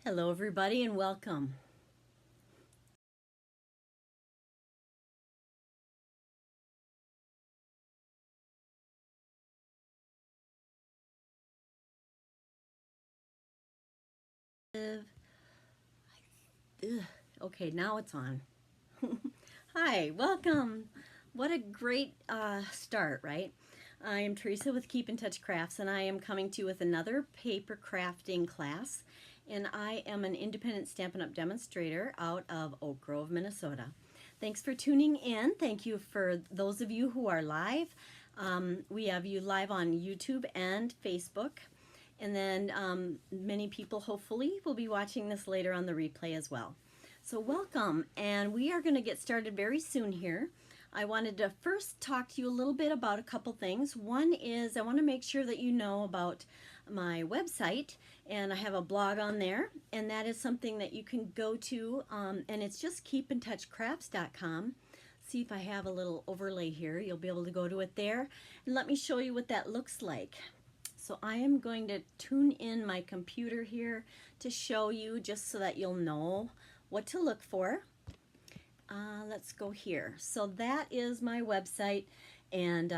Hello everybody and welcome. Okay, now it's on. Hi, welcome. What a great start, right? I am Teresa with Keep in Touch Crafts, and I am coming to you with another paper crafting class. And I am an independent Stampin' Up! Demonstrator out of Oak Grove, Minnesota. Thanks for tuning in. Thank you for those of you who are live. We have you live on YouTube and Facebook. And then many people hopefully will be watching this later on the replay as well. So welcome, and we are going to get started very soon here. I wanted to first talk to you a little bit about a couple things. One is I want to make sure that you know about my website, and I have a blog on there, and that is something that you can go to, and it's just keepintouchcrafts.com. See if I have a little overlay here. You'll be able to go to it there, and let me show you what that looks like. So I am going to tune in my computer here to show you, just so that you'll know what to look for. Let's go here. So that is my website, and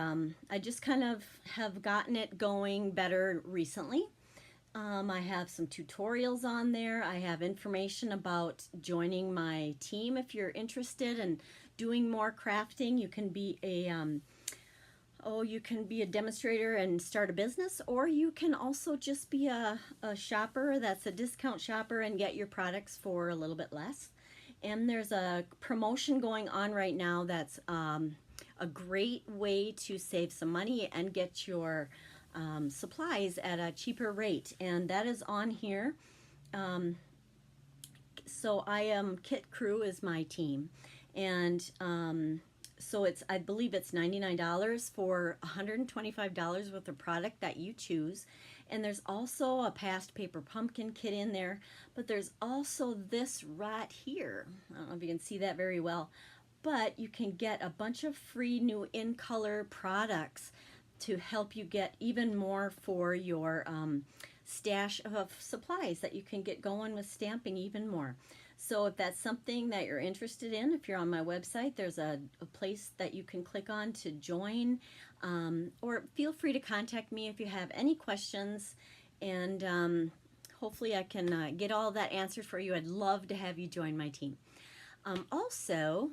I just kind of have gotten it going better recently. I have some tutorials on there. I have information about joining my team if you're interested in doing more crafting. You can be a you can be a demonstrator and start a business, or you can also just be a shopper that's a discount shopper and get your products for a little bit less. And there's a promotion going on right now that's a great way to save some money and get your supplies at a cheaper rate, and that is on here. So I am Kit Crew is my team, and so I believe it's $99 for $125 worth of product that you choose. And there's also a past paper pumpkin kit in there, but there's also this right here. I don't know if you can see that very well, but you can get a bunch of free new in color products to help you get even more for your stash of supplies that you can get going with stamping even more. So if that's something that you're interested in, if you're on my website, there's a place that you can click on to join, or feel free to contact me if you have any questions, and hopefully I can get all that answered for you. I'd love to have you join my team. Also,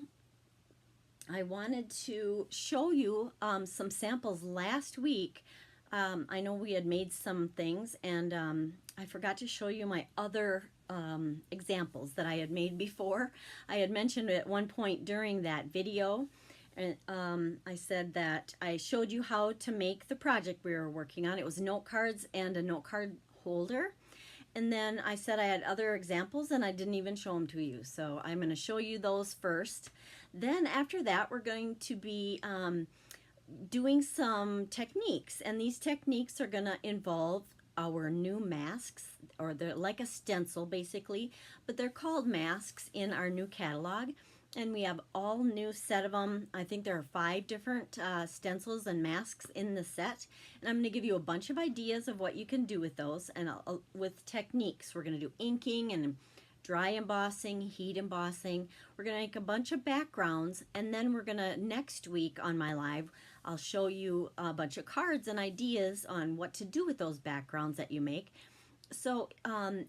I wanted to show you some samples last week. I know we had made some things, and I forgot to show you my other examples that I had made before. I had mentioned at one point during that video, and I said that I showed you how to make the project we were working on. It was note cards and a note card holder. And then I said I had other examples, and I didn't even show them to you. So I'm going to show you those first. Then after that, we're going to be doing some techniques, and these techniques are going to involve our new masks, or they're like a stencil basically, but they're called masks in our new catalog, and we have all new set of them. I think there are 5 different stencils and masks in the set, and I'm going to give you a bunch of ideas of what you can do with those, and with techniques. We're going to do inking and dry embossing, heat embossing. We're going to make a bunch of backgrounds, and then we're going to, next week on my live, I'll show you a bunch of cards and ideas on what to do with those backgrounds that you make. So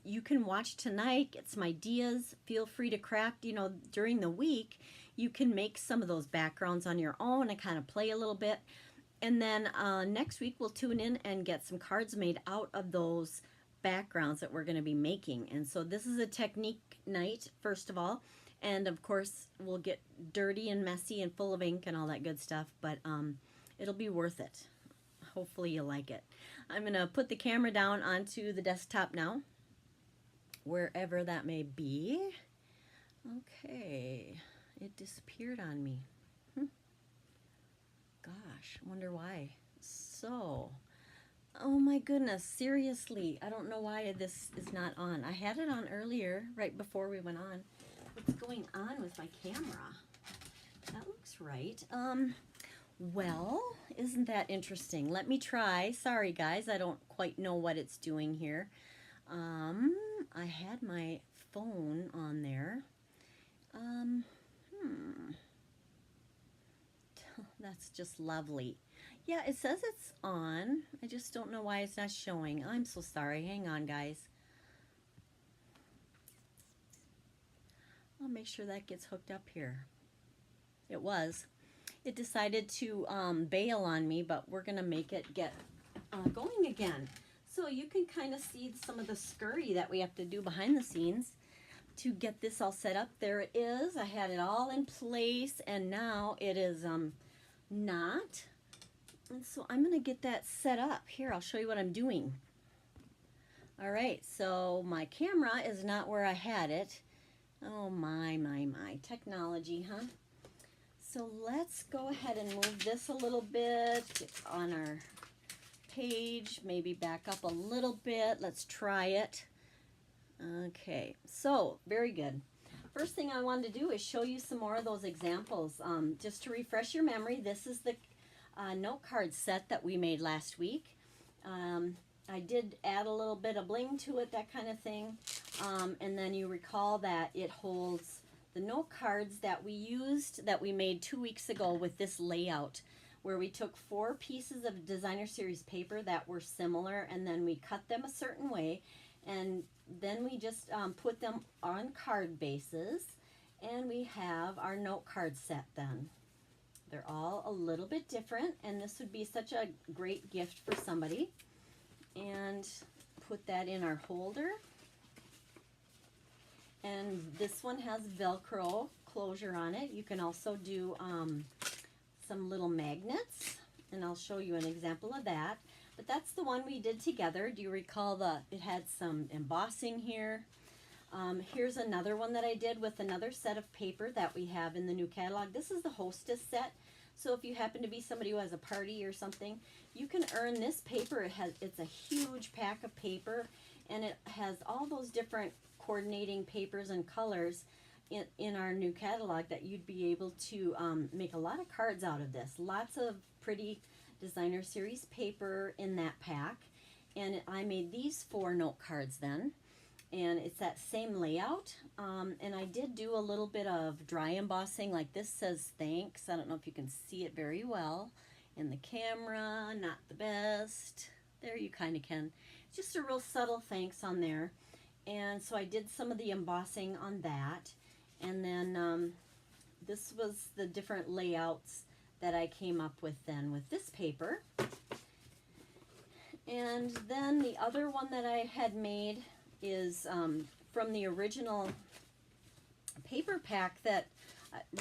you can watch tonight, get some ideas. Feel free to craft, during the week. You can make some of those backgrounds on your own and kind of play a little bit. And then next week we'll tune in and get some cards made out of those backgrounds that we're going to be making. And so this is a technique night, first of all. And of course, we'll get dirty and messy and full of ink and all that good stuff, but it'll be worth it. Hopefully you'll like it. I'm going to put the camera down onto the desktop now, wherever that may be. Okay, it disappeared on me. Gosh, I wonder why. So, oh my goodness, seriously, I don't know why this is not on. I had it on earlier, right before we went on. What's going on with my camera? That looks right. Well, isn't that interesting? Let me try. Sorry guys, I don't quite know what it's doing here. I had my phone on there. Um, hmm. That's just lovely. Yeah, it says it's on. I just don't know why it's not showing. I'm so sorry. Hang on, guys. I'll make sure that gets hooked up here. It was. It decided to bail on me, but we're going to make it get going again. So you can kind of see some of the scurry that we have to do behind the scenes to get this all set up. There it is. I had it all in place, and now it is not. And so I'm going to get that set up. Here, I'll show you what I'm doing. All right, so my camera is not where I had it. Oh my. Technology, huh? So let's go ahead and move this a little bit on our page. Maybe back up a little bit. Let's try it. Okay, so very good. First thing I wanted to do is show you some more of those examples. Just to refresh your memory, this is the note card set that we made last week. I did add a little bit of bling to it, that kind of thing. And then you recall that it holds the note cards that we used, that we made 2 weeks ago with this layout, where we took 4 pieces of designer series paper that were similar, and then we cut them a certain way, and then we just put them on card bases, and we have our note card set then. They're all a little bit different, and this would be such a great gift for somebody. And put that in our holder. And this one has Velcro closure on it. You can also do some little magnets, and I'll show you an example of that. But that's the one we did together. Do you recall it had some embossing here? Here's another one that I did with another set of paper that we have in the new catalog. This is the Hostess set. So if you happen to be somebody who has a party or something, you can earn this paper. It's a huge pack of paper, and it has all those different coordinating papers and colors in our new catalog that you'd be able to make a lot of cards out of this. Lots of pretty designer series paper in that pack. And I made these 4 note cards then. And it's that same layout, and I did do a little bit of dry embossing. Like this says thanks. I don't know if you can see it very well in the camera. Not the best. There, you kind of can. Just a real subtle thanks on there. And so I did some of the embossing on that, and then this was the different layouts that I came up with then with this paper. And then the other one that I had made is from the original paper pack that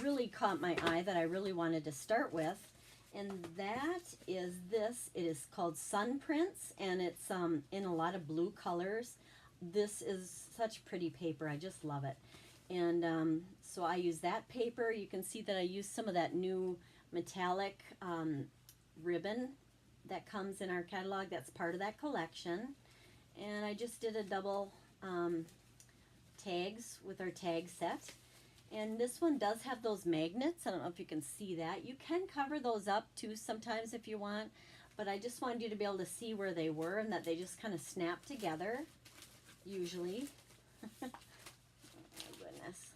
really caught my eye, that I really wanted to start with, and that is this. It is called Sun Prints, and it's in a lot of blue colors. This is such pretty paper. I just love it. And so I use that paper. You can see that I used some of that new metallic ribbon that comes in our catalog. That's part of that collection. And I just did a double tags with our tag set. And this one does have those magnets. I don't know if you can see that. You can cover those up too sometimes if you want, but I just wanted you to be able to see where they were and that they just kind of snap together, usually. Oh my goodness.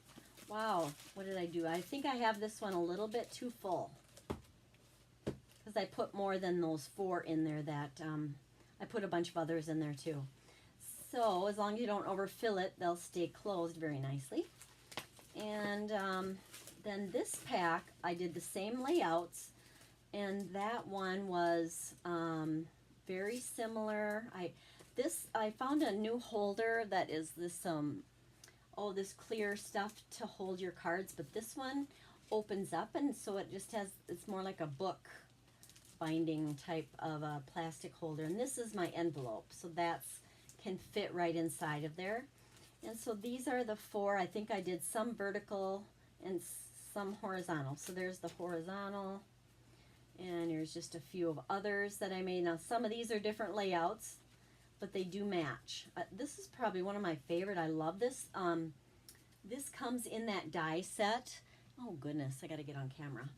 Wow, what did I do? I think I have this one a little bit too full, because I put more than those 4 in there that I put a bunch of others in there too. So as long as you don't overfill it, they'll stay closed very nicely. And then this pack, I did the same layouts, and that one was very similar. I found a new holder that is this this clear stuff to hold your cards, but this one opens up, and so it just has, it's more like a book binding type of a plastic holder, and this is my envelope, so that's can fit right inside of there. And so these are the 4. I think I did some vertical and some horizontal. So there's the horizontal, and here's just a few of others that I made. Now some of these are different layouts, but they do match. This is probably one of my favorite. I love this. This comes in that die set. Oh goodness, I gotta get on camera.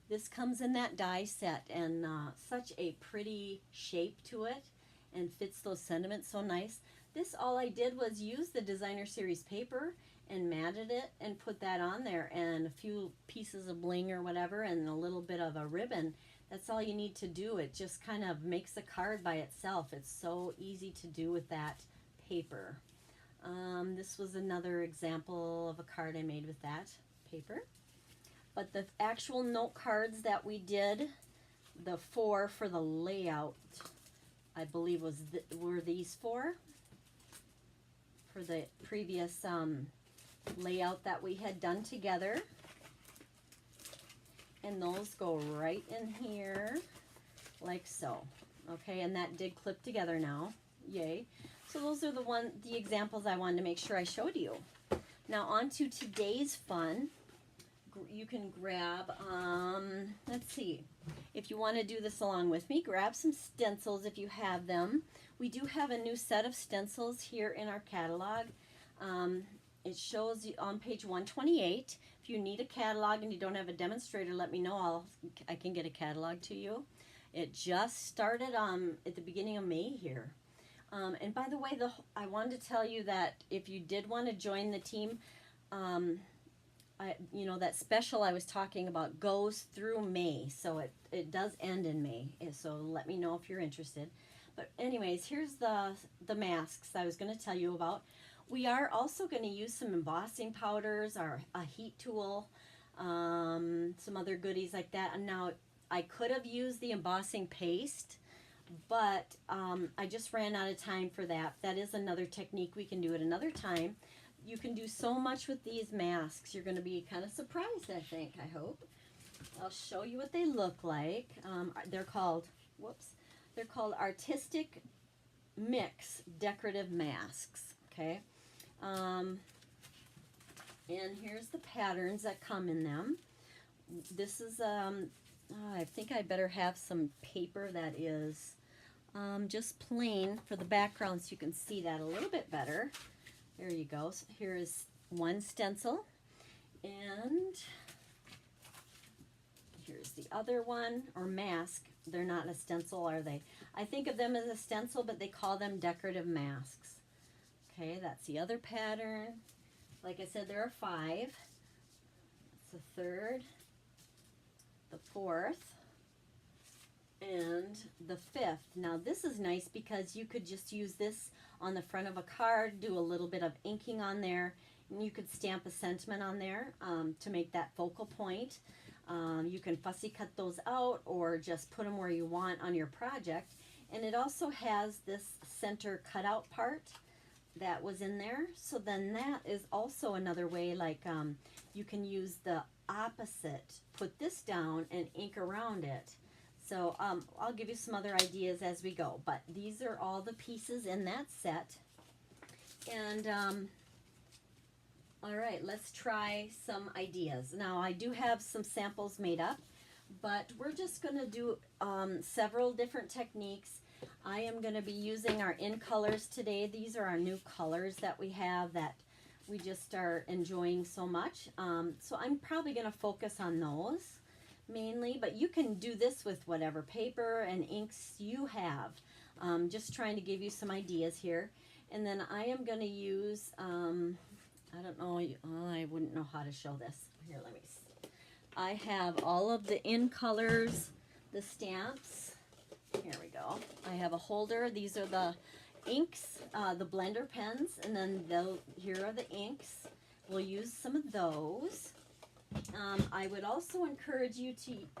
This comes in that die set, and such a pretty shape to it, and fits those sentiments so nice. This, all I did was use the designer series paper and matted it and put that on there, and a few pieces of bling or whatever and a little bit of a ribbon. That's all you need to do. It just kind of makes a card by itself. It's so easy to do with that paper. This was another example of a card I made with that paper. But the actual note cards that we did, the 4 for the layout, I believe were these 4 for the previous layout that we had done together. And those go right in here like so. Okay, and that did clip together now. Yay. So those are the examples I wanted to make sure I showed you. Now on to today's fun. You can grab, let's see, if you want to do this along with me, grab some stencils if you have them. We do have a new set of stencils here in our catalog. It shows you on page 128. If you need a catalog and you don't have a demonstrator, let me know. I can get a catalog to you. It just started at the beginning of May here. And by the way, I wanted to tell you that if you did want to join the team, you know, that special I was talking about goes through May, so it does end in May. So let me know if you're interested. But anyways, here's the masks I was going to tell you about. We are also going to use some embossing powders, or a heat tool, some other goodies like that. And now I could have used the embossing paste, but I just ran out of time for that. That is another technique we can do at another time. You can do so much with these masks. You're going to be kind of surprised, I think, I hope. I'll show you what they look like. They're called Artistic Mix Decorative Masks, okay? And here's the patterns that come in them. This is, I think I better have some paper that is just plain for the background so you can see that a little bit better. There you go. So here is one stencil, and here's the other one, or mask. They're not a stencil, are they? I think of them as a stencil, but they call them decorative masks. Okay, that's the other pattern. Like I said, there are 5. That's the 3rd, the 4th, and the 5th. Now this is nice because you could just use this on the front of a card, do a little bit of inking on there, and you could stamp a sentiment on there to make that focal point. You can fussy cut those out or just put them where you want on your project. And it also has this center cutout part that was in there. So then that is also another way, like you can use the opposite, put this down and ink around it. So I'll give you some other ideas as we go, but these are all the pieces in that set. And all right, let's try some ideas. Now I do have some samples made up, but we're just going to do several different techniques. I am going to be using our in colors today. These are our new colors that we have that we just are enjoying so much. So I'm probably going to focus on those mainly, but you can do this with whatever paper and inks you have. Just trying to give you some ideas here. And then I am going to use, I don't know, I wouldn't know how to show this. Here, let me see. I have all of the in colors, the stamps. Here we go. I have a holder. These are the inks, the blender pens, and then here are the inks. We'll use some of those. I would also encourage you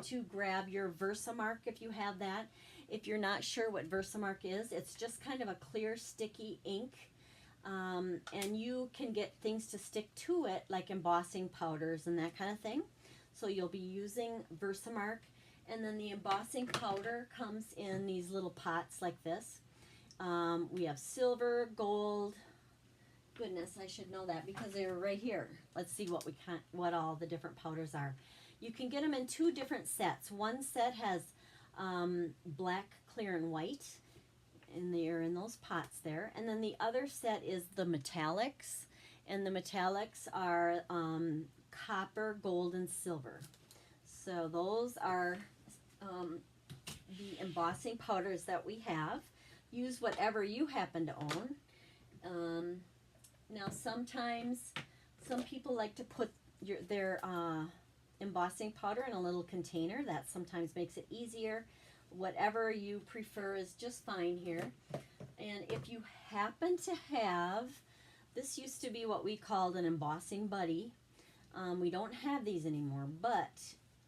to grab your Versamark if you have that. If you're not sure what Versamark is, it's just kind of a clear sticky ink, and you can get things to stick to it like embossing powders and that kind of thing. So you'll be using Versamark, and then the embossing powder comes in these little pots like this. We have silver, gold. Goodness, I should know that because they're right here. Let's see what all the different powders are. You can get them in 2 different sets. One set has black, clear, and white, and they're in those pots there. And then the other set is the metallics, and the metallics are copper, gold, and silver. So those are the embossing powders that we have. Use whatever you happen to own. Now sometimes some people like to put their embossing powder in a little container. That sometimes makes it easier. Whatever you prefer is just fine here. And if you happen to have, this used to be what we called an embossing buddy. We don't have these anymore, but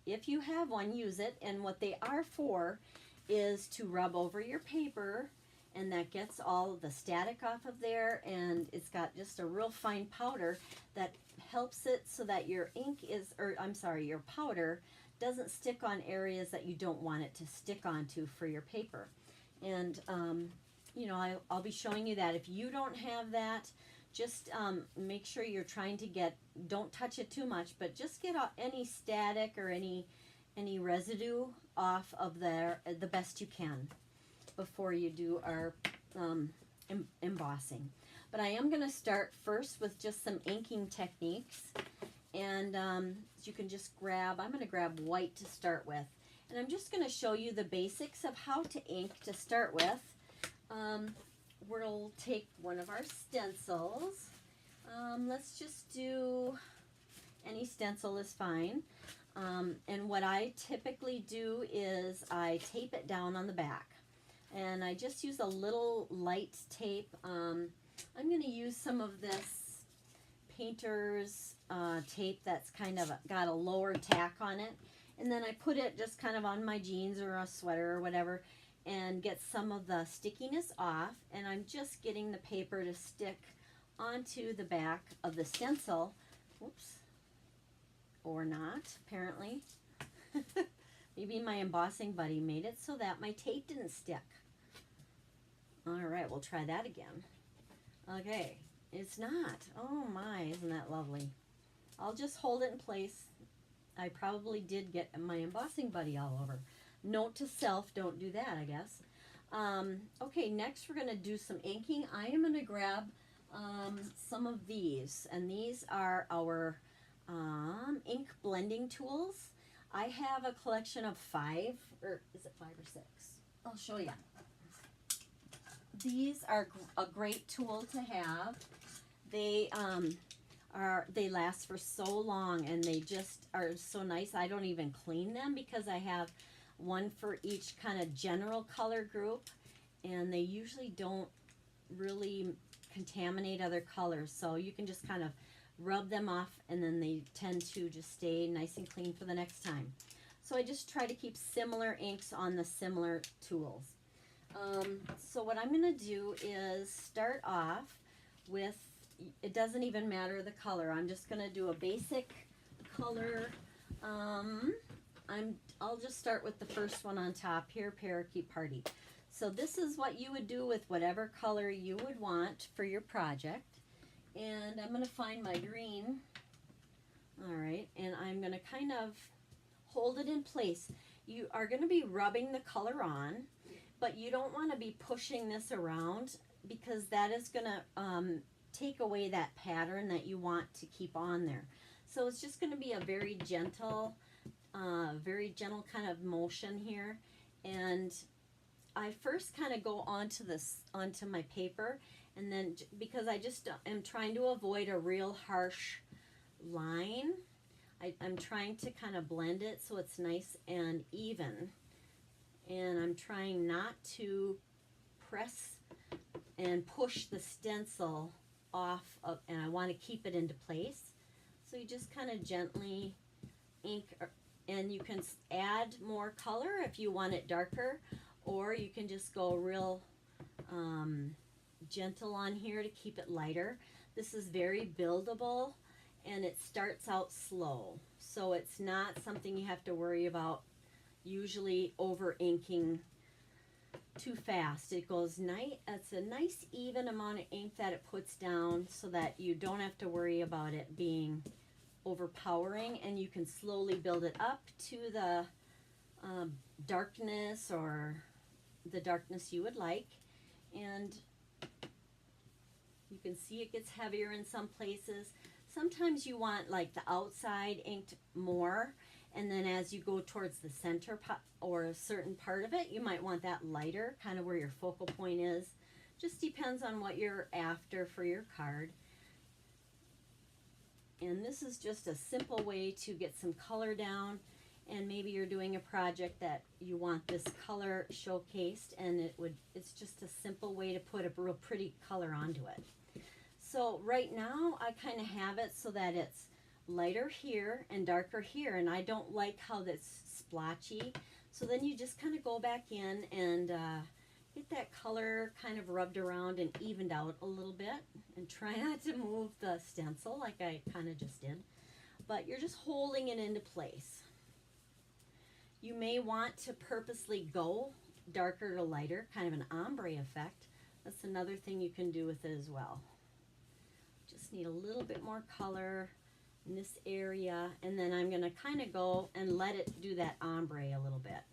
if you have one, use it. And what they are for is to rub over your paper, and that gets all of the static off of there, and it's got just a real fine powder that helps it so that your ink is, or I'm sorry, your powder doesn't stick on areas that you don't want it to stick onto for your paper. And you know, I'll be showing you that. If you don't have that, just make sure you're trying to get, don't touch it too much, but just get any static or any residue off of there the best you can before you do our embossing. But I am going to start first with just some inking techniques, and you can just grab, I'm going to grab white to start with, and I'm just going to show you the basics of how to ink to start with. We'll take one of our stencils. Let's just do, any stencil is fine. And what I typically do is I tape it down on the back. And I just use a little light tape. I'm going to use some of this painter's tape that's kind of got a lower tack on it. And then I put it just kind of on my jeans or a sweater or whatever, and get some of the stickiness off, and I'm just getting the paper to stick onto the back of the stencil. Whoops. Or not, apparently. Maybe my embossing buddy made it so that my tape didn't stick. Alright, we'll try that again. Okay, it's not. Oh my, isn't that lovely? I'll just hold it in place. I probably did get my embossing buddy all over. Note to self, don't do that, I guess. Okay, next we're going to do some inking. I am going to grab some of these, and these are our ink blending tools. I have a collection of 5, or is it 5 or 6? I'll show you. These are a great tool to have. They they last for so long, and they just are so nice. I don't even clean them because I have one for each kind of general color group, and they usually don't really contaminate other colors, so you can just kind of rub them off, and then they tend to just stay nice and clean for the next time. So I just try to keep similar inks on the similar tools. So what I'm going to do is start off with, it doesn't even matter the color, I'm just going to do a basic color. I'll just start with the first one on top here, Parakeet Party. So this is what you would do with whatever color you would want for your project. And I'm going to find my green. Alright, and I'm going to kind of hold it in place. You are going to be rubbing the color on, but you don't want to be pushing this around, because that is going to take away that pattern that you want to keep on there. So it's just going to be a very gentle kind of motion here. And I first kind of go onto my paper, and then because I just am trying to avoid a real harsh line, I'm trying to kind of blend it so it's nice and even, and I'm trying not to press and push the stencil off of, and I want to keep it into place. So you just kind of gently ink, and you can add more color if you want it darker, or you can just go real gentle on here to keep it lighter. This is very buildable, and it starts out slow, so it's not something you have to worry about usually over inking too fast. It goes nice. It's a nice even amount of ink that it puts down, so that you don't have to worry about it being overpowering, and you can slowly build it up to the darkness, or the darkness you would like. And you can see it gets heavier in some places. Sometimes you want like the outside inked more, and then as you go towards the center or a certain part of it, you might want that lighter, kind of where your focal point is, Just depends on what you're after for your card. And this is just a simple way to get some color down, and maybe you're doing a project that you want this color showcased, and it's just a simple way to put a real pretty color onto it. So right now I kind of have it so that it's lighter here and darker here, and I don't like how that's splotchy. So then you just kind of go back in and get that color kind of rubbed around and evened out a little bit, and try not to move the stencil like I kind of just did, but you're just holding it into place. You may want to purposely go darker to lighter, kind of an ombre effect. That's another thing you can do with it as well. Just need a little bit more color in this area, and then I'm going to kind of go and let it do that ombre a little bit.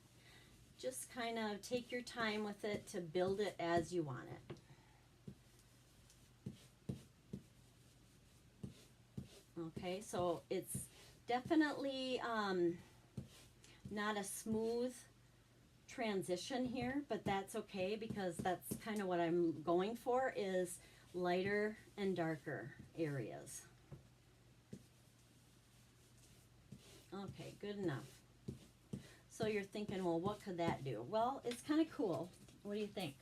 Just kind of take your time with it to build it as you want it. Okay, so it's definitely not a smooth transition here, but that's okay, because that's kind of what I'm going for, is lighter and darker areas. Okay, good enough. So you're thinking, well, what could that do? Well, it's kind of cool. What do you think?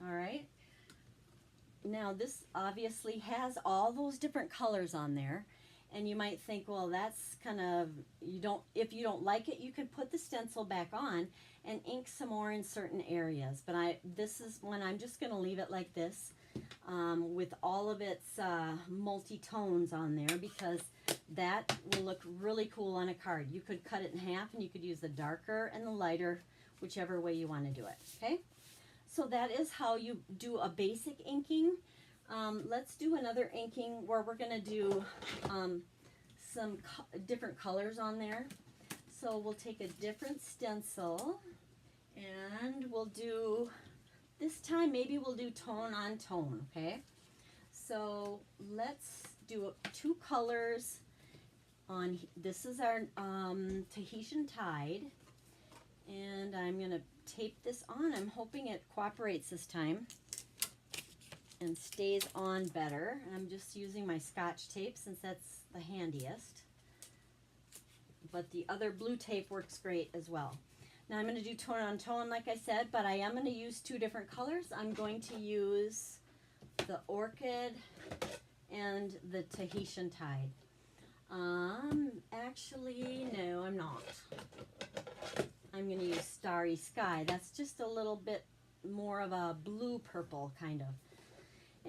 All right. Now this obviously has all those different colors on there, and you might think, well, that's kind of, if you don't like it, you could put the stencil back on and ink some more in certain areas. But this is when I'm just going to leave it like this, with all of its multi-tones on there, because that will look really cool on a card. You could cut it in half, and you could use the darker and the lighter, whichever way you want to do it. Okay, so that is how you do a basic inking. Let's do another inking where we're going to do some different colors on there. So we'll take a different stencil, and we'll do, this time maybe we'll do tone on tone. Okay, so let's do 2 colors on, this is our Tahitian Tide, and I'm going to tape this on. I'm hoping it cooperates this time and stays on better. I'm just using my Scotch tape since that's the handiest, but the other blue tape works great as well. Now I'm going to do tone on tone like I said, but I am going to use 2 different colors. I'm going to use the Orchid and the Tahitian Tide. Actually, no, I'm not. I'm going to use Starry Sky. That's just a little bit more of a blue purple kind of.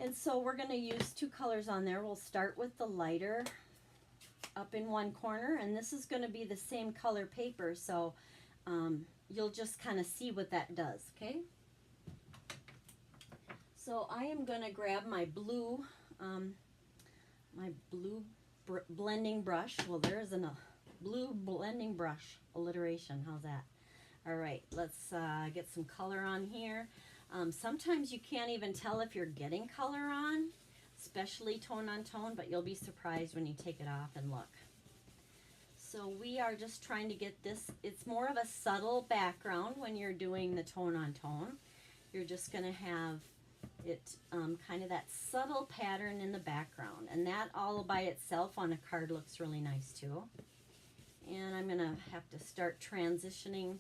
And so we're going to use 2 colors on there. We'll start with the lighter up in one corner, and this is going to be the same color paper, so you'll just kind of see what that does. Okay, so I am going to grab my blue blending brush. Well, there's a blue blending brush alliteration. How's that? All right, let's get some color on here. Sometimes you can't even tell if you're getting color on, especially tone on tone, but you'll be surprised when you take it off and look. So we are just trying to get this, it's more of a subtle background when you're doing the tone on tone. You're just going to have it kind of that subtle pattern in the background, and that all by itself on a card looks really nice too. And I'm going to have to start transitioning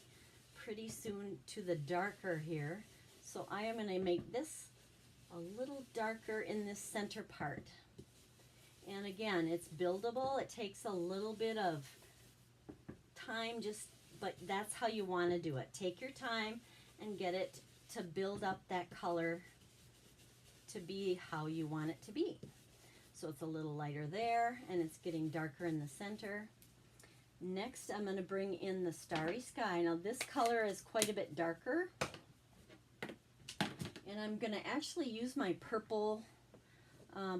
pretty soon to the darker here. So I am going to make this a little darker in this center part. And again, it's buildable. It takes a little bit of time, but that's how you want to do it. Take your time and get it to build up that color to be how you want it to be. So it's a little lighter there, and it's getting darker in the center. Next, I'm going to bring in the Starry Sky. Now this color is quite a bit darker, and I'm going to actually use my purple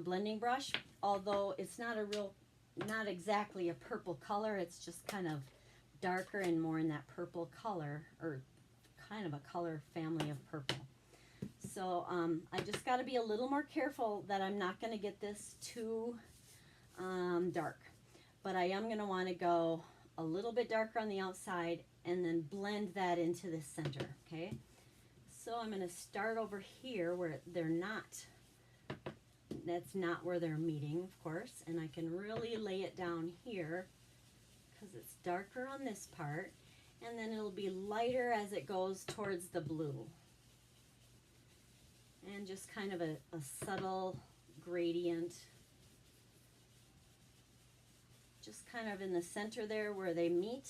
blending brush, although it's not exactly a purple color. It's just kind of darker and more in that purple color, or kind of a color family of purple. So I just got to be a little more careful that I'm not going to get this too dark. But I am going to want to go a little bit darker on the outside and then blend that into the center. Okay, So I'm going to start over here where they're not, that's not where they're meeting, of course, and I can really lay it down here because it's darker on this part, and then it'll be lighter as it goes towards the blue. And just kind of a subtle gradient, just kind of in the center there where they meet,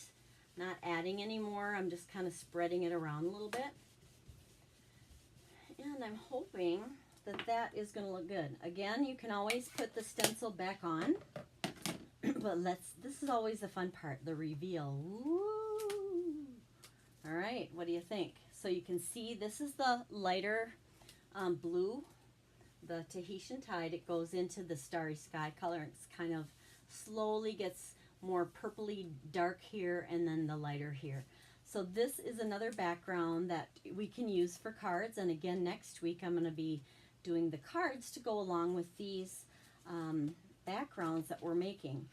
not adding any more. I'm just kind of spreading it around a little bit. And I'm hoping that that is going to look good. Again, you can always put the stencil back on, but this is always the fun part, the reveal. Woo! All right, what do you think? So you can see this is the lighter blue, the Tahitian Tide. It goes into the Starry Sky color. It's kind of slowly gets more purpley dark here and then the lighter here. So this is another background that we can use for cards. And again, next week I'm going to be doing the cards to go along with these backgrounds that we're making.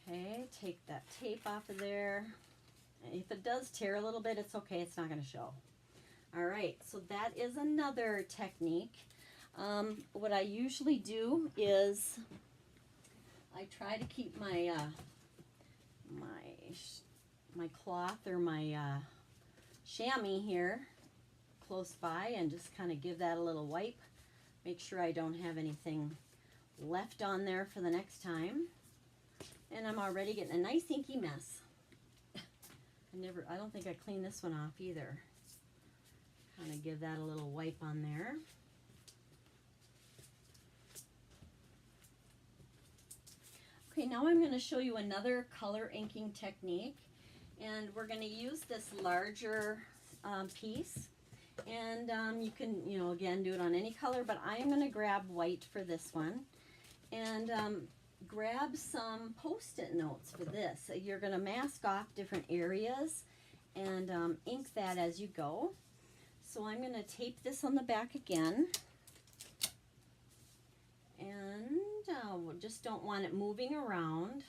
Okay, take that tape off of there. If it does tear a little bit, it's okay. It's not going to show. All right, so that is another technique. What I usually do is I try to keep my my cloth or my chamois here close by and just kind of give that a little wipe. Make sure I don't have anything left on there for the next time. And I'm already getting a nice inky mess. I don't think I cleaned this one off either. Kind of give that a little wipe on there. Okay, now I'm going to show you another color inking technique, and we're going to use this larger piece, and you can, again, do it on any color, but I am going to grab white for this one, and grab some Post-it notes for this. You're going to mask off different areas and ink that as you go. So I'm going to tape this on the back again, and just don't want it moving around,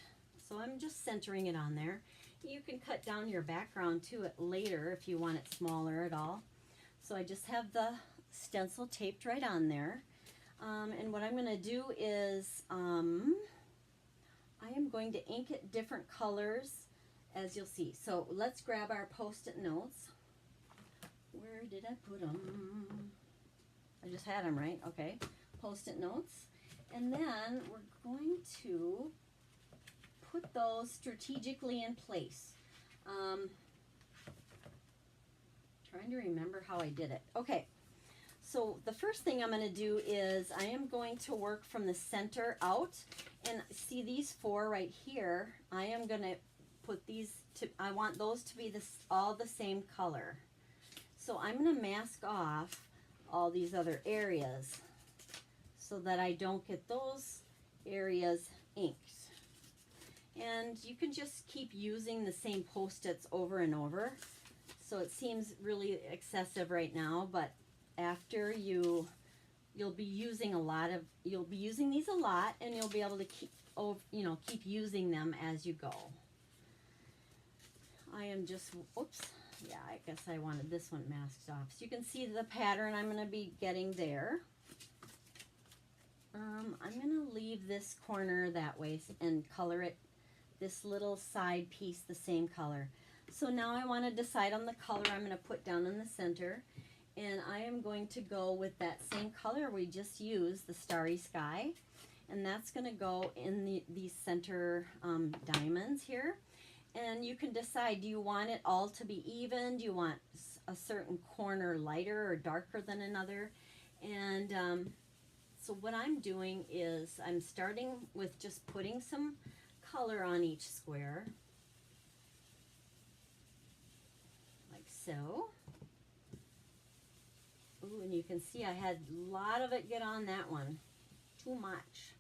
so I'm just centering it on there. You can cut down your background to it later if you want it smaller at all. So I just have the stencil taped right on there, and what I'm going to do is I am going to ink it different colors, as you'll see. So let's grab our Post-it notes. Where did I put them? I just had them, right? Okay, Post-it notes. And then we're going to put those strategically in place. Trying to remember how I did it. Okay, so the first thing I'm going to do is I am going to work from the center out. And see these four right here, I am going to put these to, I want those to be all the same color. So I'm going to mask off all these other areas so that I don't get those areas inked. And you can just keep using the same Post-its over and over. So it seems really excessive right now, but after you'll be using these a lot, and you'll be able to keep using them as you go. I am just, oops, yeah, I guess I wanted this one masked off. So you can see the pattern I'm going to be getting there. I'm going to leave this corner that way and color it, this little side piece, the same color. So now I want to decide on the color I'm going to put down in the center. And I am going to go with that same color we just used, the Starry Sky. And that's going to go in these center diamonds here. And you can decide, do you want it all to be even? Do you want a certain corner lighter or darker than another? And so what I'm doing is I'm starting with just putting some color on each square, like so. Ooh, and you can see I had a lot of it get on that one. Too much.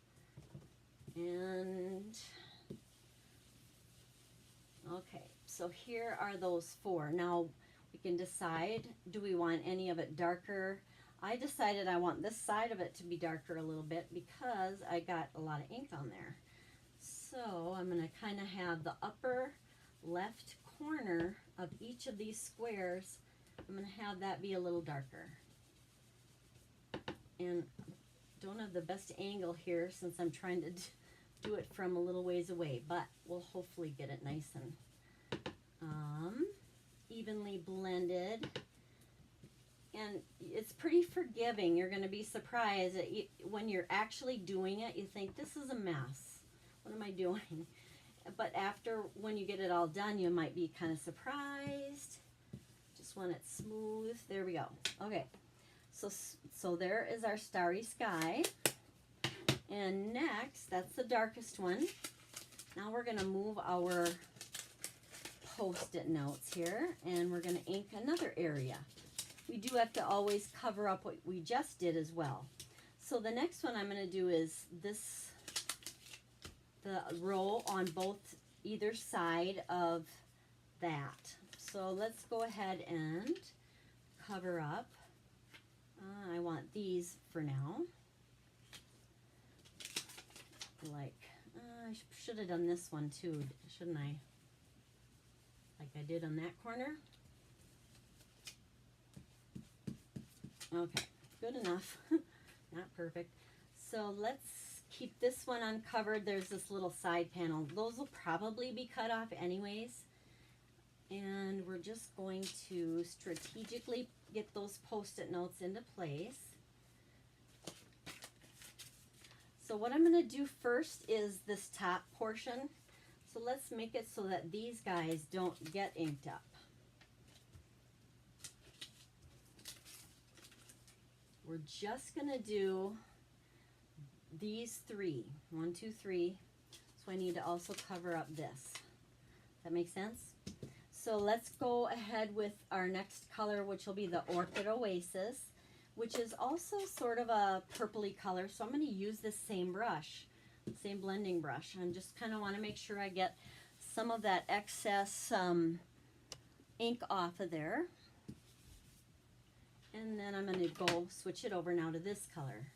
And okay, so here are those four. Now we can decide, do we want any of it darker? I decided I want this side of it to be darker a little bit because I got a lot of ink on there. So I'm going to kind of have the upper left corner of each of these squares I'm going to have that be a little darker. And don't have the best angle here since I'm trying to do it from a little ways away, but we'll hopefully get it nice and evenly blended. And it's pretty forgiving. You're going to be surprised that when you're actually doing it, you think, this is a mess. What am I doing? But after, when you get it all done, you might be kind of surprised. Just want it smooth. There we go. Okay. So there is our starry sky. And next, that's the darkest one. Now we're going to move our Post-it notes here, and we're going to ink another area. We do have to always cover up what we just did as well. So the next one I'm going to do is the row on either side of that. So let's go ahead and cover up. I want these for now. Like, I should have done this one too, shouldn't I? Like I did on that corner. Okay, good enough. Not perfect. So let's keep this one uncovered. There's this little side panel. Those will probably be cut off anyways. And we're just going to strategically get those Post-it notes into place. So what I'm going to do first is this top portion. So let's make it so that these guys don't get inked up. We're just going to do these three. 1, 2, 3. So I need to also cover up this. Does that make sense? So let's go ahead with our next color, which will be the Orchid Oasis, which is also sort of a purpley color. So I'm going to use this same brush, same blending brush. And just kind of want to make sure I get some of that excess ink off of there. And then I'm going to go switch it over now to this color.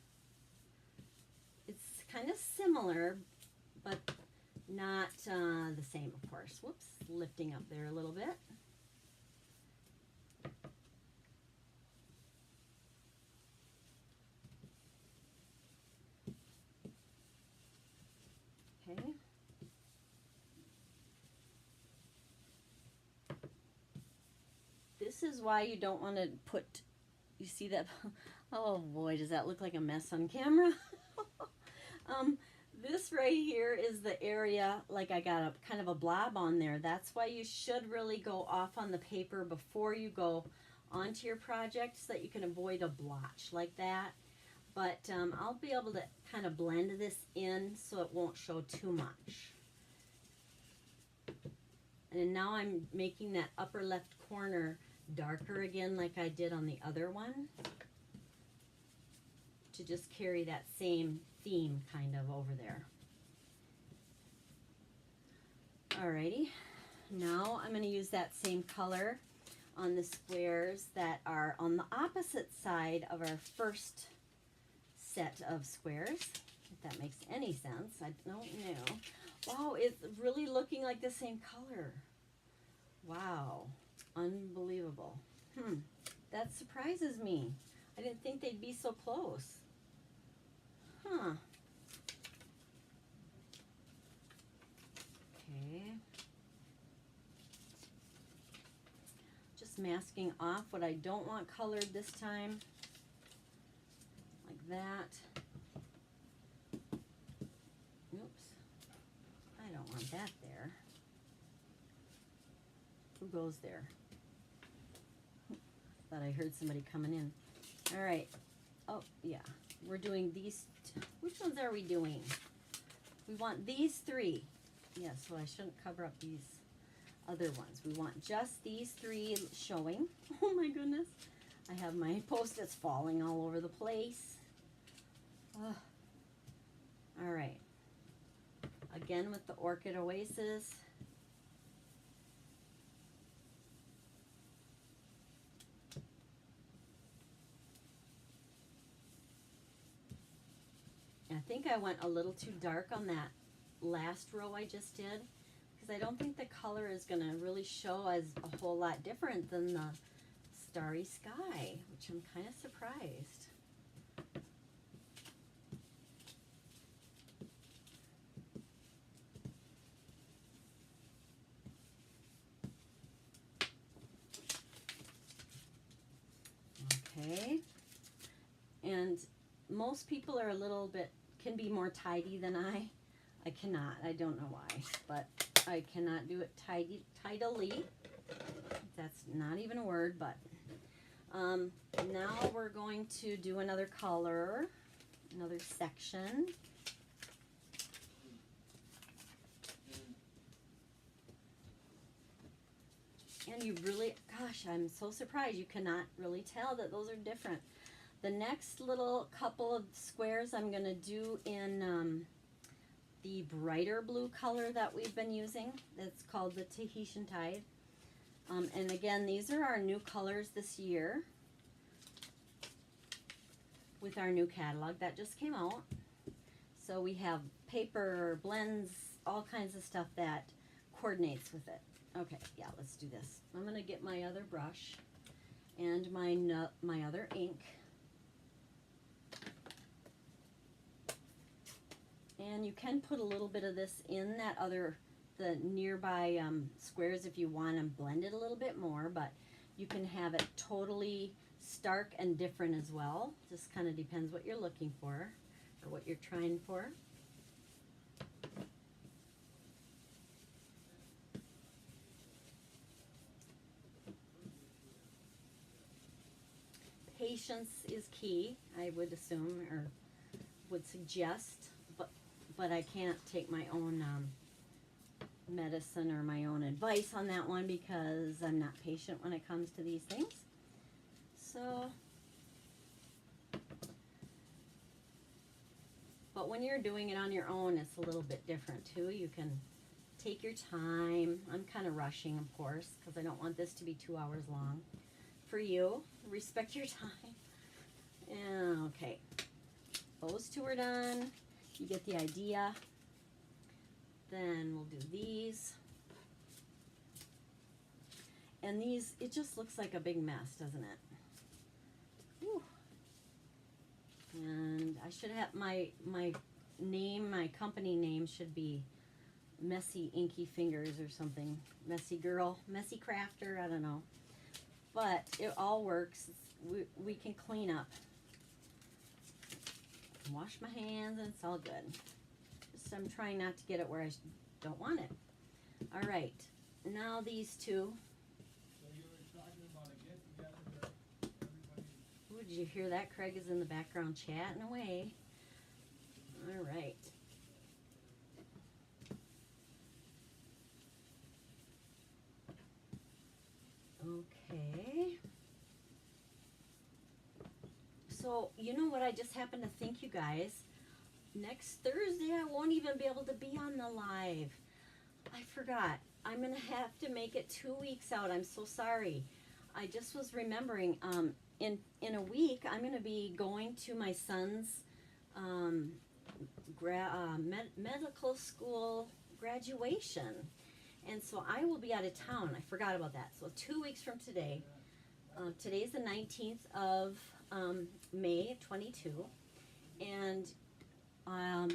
It's kind of similar, but not the same, of course. Whoops, lifting up there a little bit. Okay. This is why you don't want to put, you see that? Oh boy, does that look like a mess on camera? This right here is the area, like I got a kind of a blob on there. That's why you should really go off on the paper before you go onto your project so that you can avoid a blotch like that. But I'll be able to kind of blend this in so it won't show too much. And now I'm making that upper left corner darker again like I did on the other one, to just carry that same theme kind of over there. Alrighty, now I'm going to use that same color on the squares that are on the opposite side of our first set of squares, if that makes any sense. I don't know. Wow, it's really looking like the same color. Wow, unbelievable. That surprises me. I didn't think they'd be so close. Huh. Okay. Just masking off what I don't want colored this time. Like that. Oops. I don't want that there. Who goes there? Thought I heard somebody coming in. All right. Oh, yeah. We're doing these. Which ones are we doing? We want these three. Yeah, so I shouldn't cover up these other ones. We want just these three showing. Oh my goodness. I have my Post-its falling all over the place. Oh. All right. Again with the Orchid Oasis. I think I went a little too dark on that last row I just did, because I don't think the color is going to really show as a whole lot different than the starry sky, which I'm kind of surprised. Okay, and most people are a little bit, can be more tidy than I. I cannot, I don't know why, but I cannot do it tidily. That's not even a word, but now we're going to do another color, another section. And you really, gosh, I'm so surprised. You cannot really tell that those are different. The next little couple of squares I'm going to do in the brighter blue color that we've been using. That's called the Tahitian Tide. And again, these are our new colors this year with our new catalog that just came out. So we have paper, blends, all kinds of stuff that coordinates with it. Okay, yeah, let's do this. I'm going to get my other brush and my other ink. And you can put a little bit of this in that other, the nearby squares if you want to blend it a little bit more, but you can have it totally stark and different as well. Just kind of depends what you're looking for or what you're trying for. Patience is key, I would assume, or would suggest, but I can't take my own medicine or my own advice on that one because I'm not patient when it comes to these things. So, but when you're doing it on your own, it's a little bit different too. You can take your time. I'm kind of rushing, of course, because I don't want this to be 2 hours long. For you, respect your time. And okay, those two are done. You get the idea. Then we'll do these. And these, it just looks like a big mess, doesn't it? Whew. And I should have my name, my company name should be Messy Inky Fingers or something. Messy Girl, Messy Crafter, I don't know. But it all works. We can clean up. Wash my hands and it's all good. Just I'm trying not to get it where I don't want it. All right, now these two. So you were talking about a get together where everybody. Ooh, did you hear that? Craig is in the background chatting away. All right. Okay. So, you know what I just happened to think, you guys? Next Thursday, I won't even be able to be on the live. I forgot. I'm going to have to make it 2 weeks out. I'm so sorry. I just was remembering, in a week, I'm going to be going to my son's medical school graduation. And so I will be out of town. I forgot about that. So 2 weeks from today. Today's the 19th of May 22. And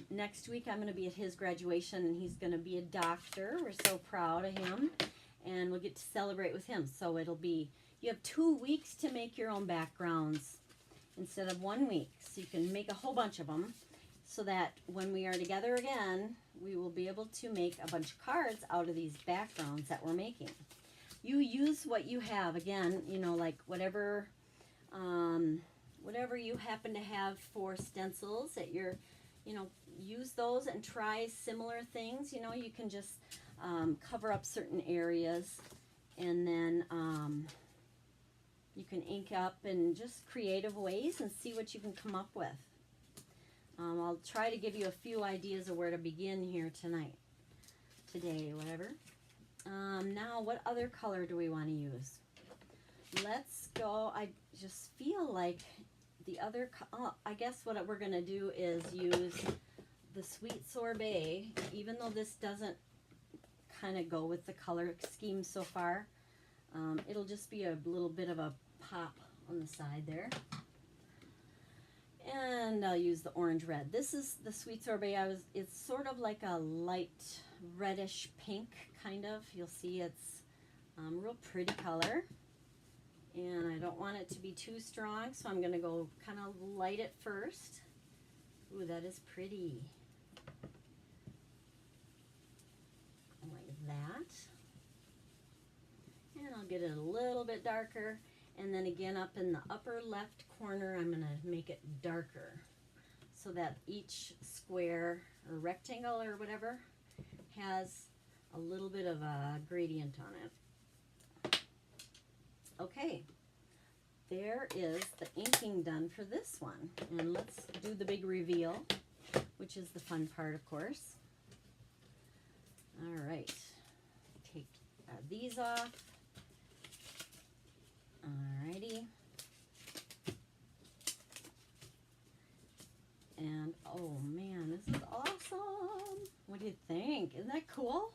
next week I'm going to be at his graduation, and he's going to be a doctor. We're so proud of him. And we'll get to celebrate with him. So it'll be, you have 2 weeks to make your own backgrounds instead of 1 week. So you can make a whole bunch of them so that when we are together again, we will be able to make a bunch of cards out of these backgrounds that we're making. You use what you have. Again, you know, like whatever you happen to have for stencils at your, you know, use those and try similar things. You know, you can just cover up certain areas, and then you can ink up in just creative ways and see what you can come up with. I'll try to give you a few ideas of where to begin here today, whatever. Now, what other color do we want to use? Let's go. I just feel like the other, I guess what we're going to do is use the Sweet Sorbet, even though this doesn't kind of go with the color scheme so far. It'll just be a little bit of a pop on the side there. And I'll use the orange red. This is the sweet sorbet. It's sort of like a light reddish pink kind of. You'll see it's real pretty color. And I don't want it to be too strong, so I'm going to go kind of light it first. Ooh, that is pretty. Like that. And I'll get it a little bit darker. And then again, up in the upper left corner, I'm going to make it darker so that each square or rectangle or whatever has a little bit of a gradient on it. Okay, there is the inking done for this one. And let's do the big reveal, which is the fun part, of course. All right, take these off. Alrighty. And oh man, this is awesome. What do you think? Isn't that cool?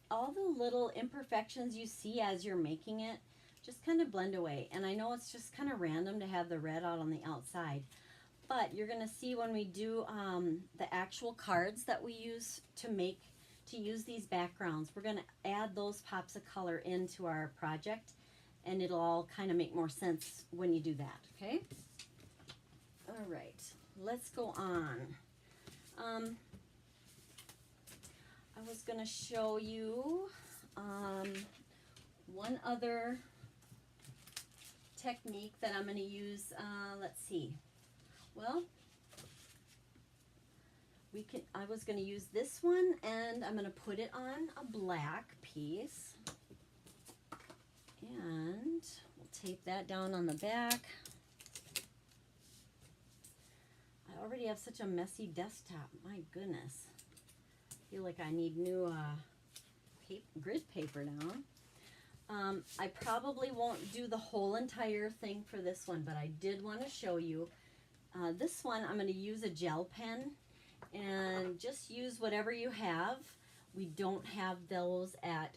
All the little imperfections you see as you're making it just kind of blend away. And I know it's just kind of random to have the red out on the outside, but you're gonna see when we do the actual cards that we use to use these backgrounds, we're gonna add those pops of color into our project. And it'll all kind of make more sense when you do that, okay? All right, let's go on. I was going to show you one other technique that I'm going to use. Let's see. Well, I was going to use this one, and I'm going to put it on a black piece. And we'll tape that down on the back. I already have such a messy desktop. My goodness. I feel like I need new grid paper now. I probably won't do the whole entire thing for this one, but I did want to show you. This one, I'm going to use a gel pen. And just use whatever you have. We don't have those at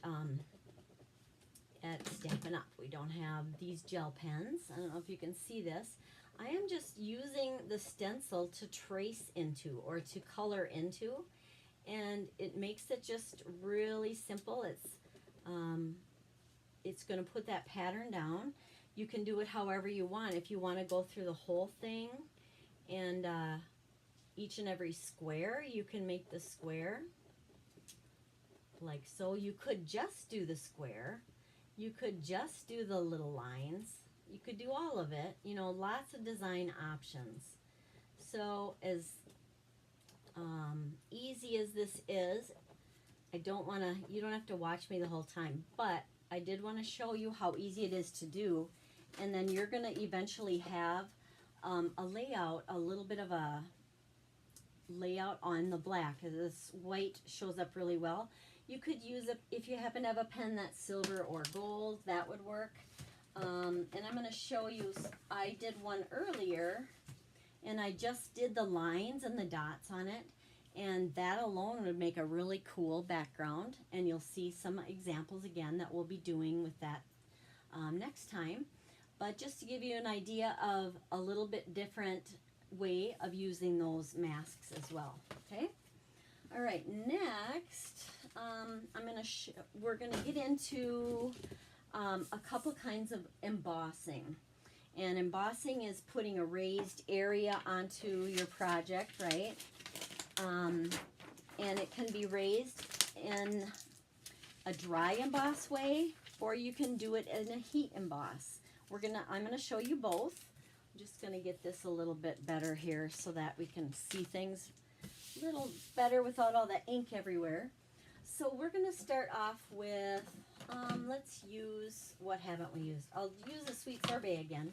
Stampin' Up. We don't have these gel pens. I don't know if you can see this. I am just using the stencil to trace into or to color into, and it makes it just really simple. It's going to put that pattern down. You can do it however you want. If you want to go through the whole thing and each and every square, you can make the square like so. You could just do the square. You could just do the little lines. You could do all of it. You know, lots of design options. So as easy as this is, you don't have to watch me the whole time, but I did want to show you how easy it is to do. And then you're going to eventually have a layout, a little bit of a layout on the black. This white shows up really well. You could use it if you happen to have a pen that's silver or gold, that would work. And I'm going to show you, I did one earlier, and I just did the lines and the dots on it, and that alone would make a really cool background. And you'll see some examples again that we'll be doing with that next time. But just to give you an idea of a little bit different way of using those masks as well, okay? All right, next, we're gonna get into a couple kinds of embossing. And embossing is putting a raised area onto your project, right? And it can be raised in a dry emboss way, or you can do it in a heat emboss. I'm gonna show you both. I'm just gonna get this a little bit better here so that we can see things a little better without all the ink everywhere. So we're gonna start off with, let's use, what haven't we used? I'll use a sweet sorbet again.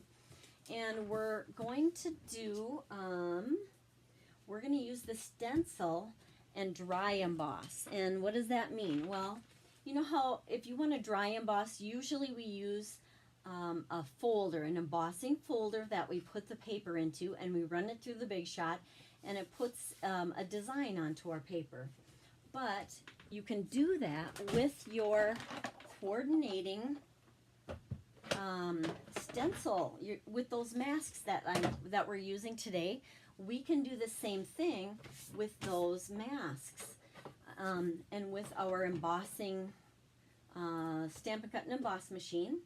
And we're going to do, we're gonna use the stencil and dry emboss. And what does that mean? Well, you know how if you want to dry emboss, usually we use a folder, an embossing folder that we put the paper into, and we run it through the Big Shot, and it puts a design onto our paper. But you can do that with your coordinating stencil with those masks that we're using today. We can do the same thing with those masks, and with our embossing Stamp and Cut and Emboss machine.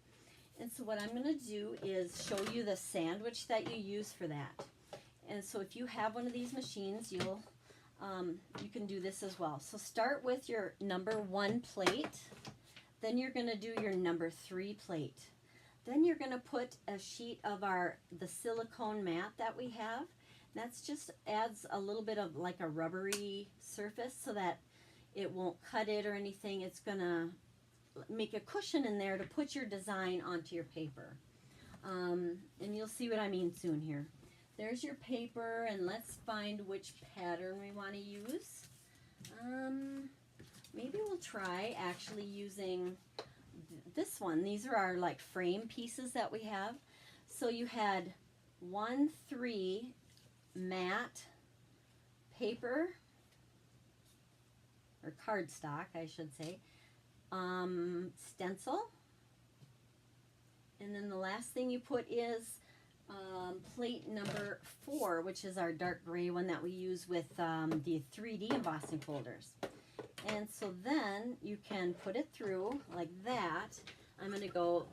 And so what I'm going to do is show you the sandwich that you use for that. And so if you have one of these machines, you can do this as well. So start with your number 1 plate. Then you're going to do your number 3 plate. Then you're going to put a sheet of the silicone mat that we have. That's just adds a little bit of like a rubbery surface so that it won't cut it or anything. It's going to make a cushion in there to put your design onto your paper. And you'll see what I mean soon here. There's your paper, and let's find which pattern we want to use. Maybe we'll try actually using this one. These are our like frame pieces that we have. So you had 1-3 matte paper, or cardstock I should say, stencil, and then the last thing you put is plate number 4, which is our dark gray one that we use with the 3D embossing folders. And so then you can put it through like that. I'm going to go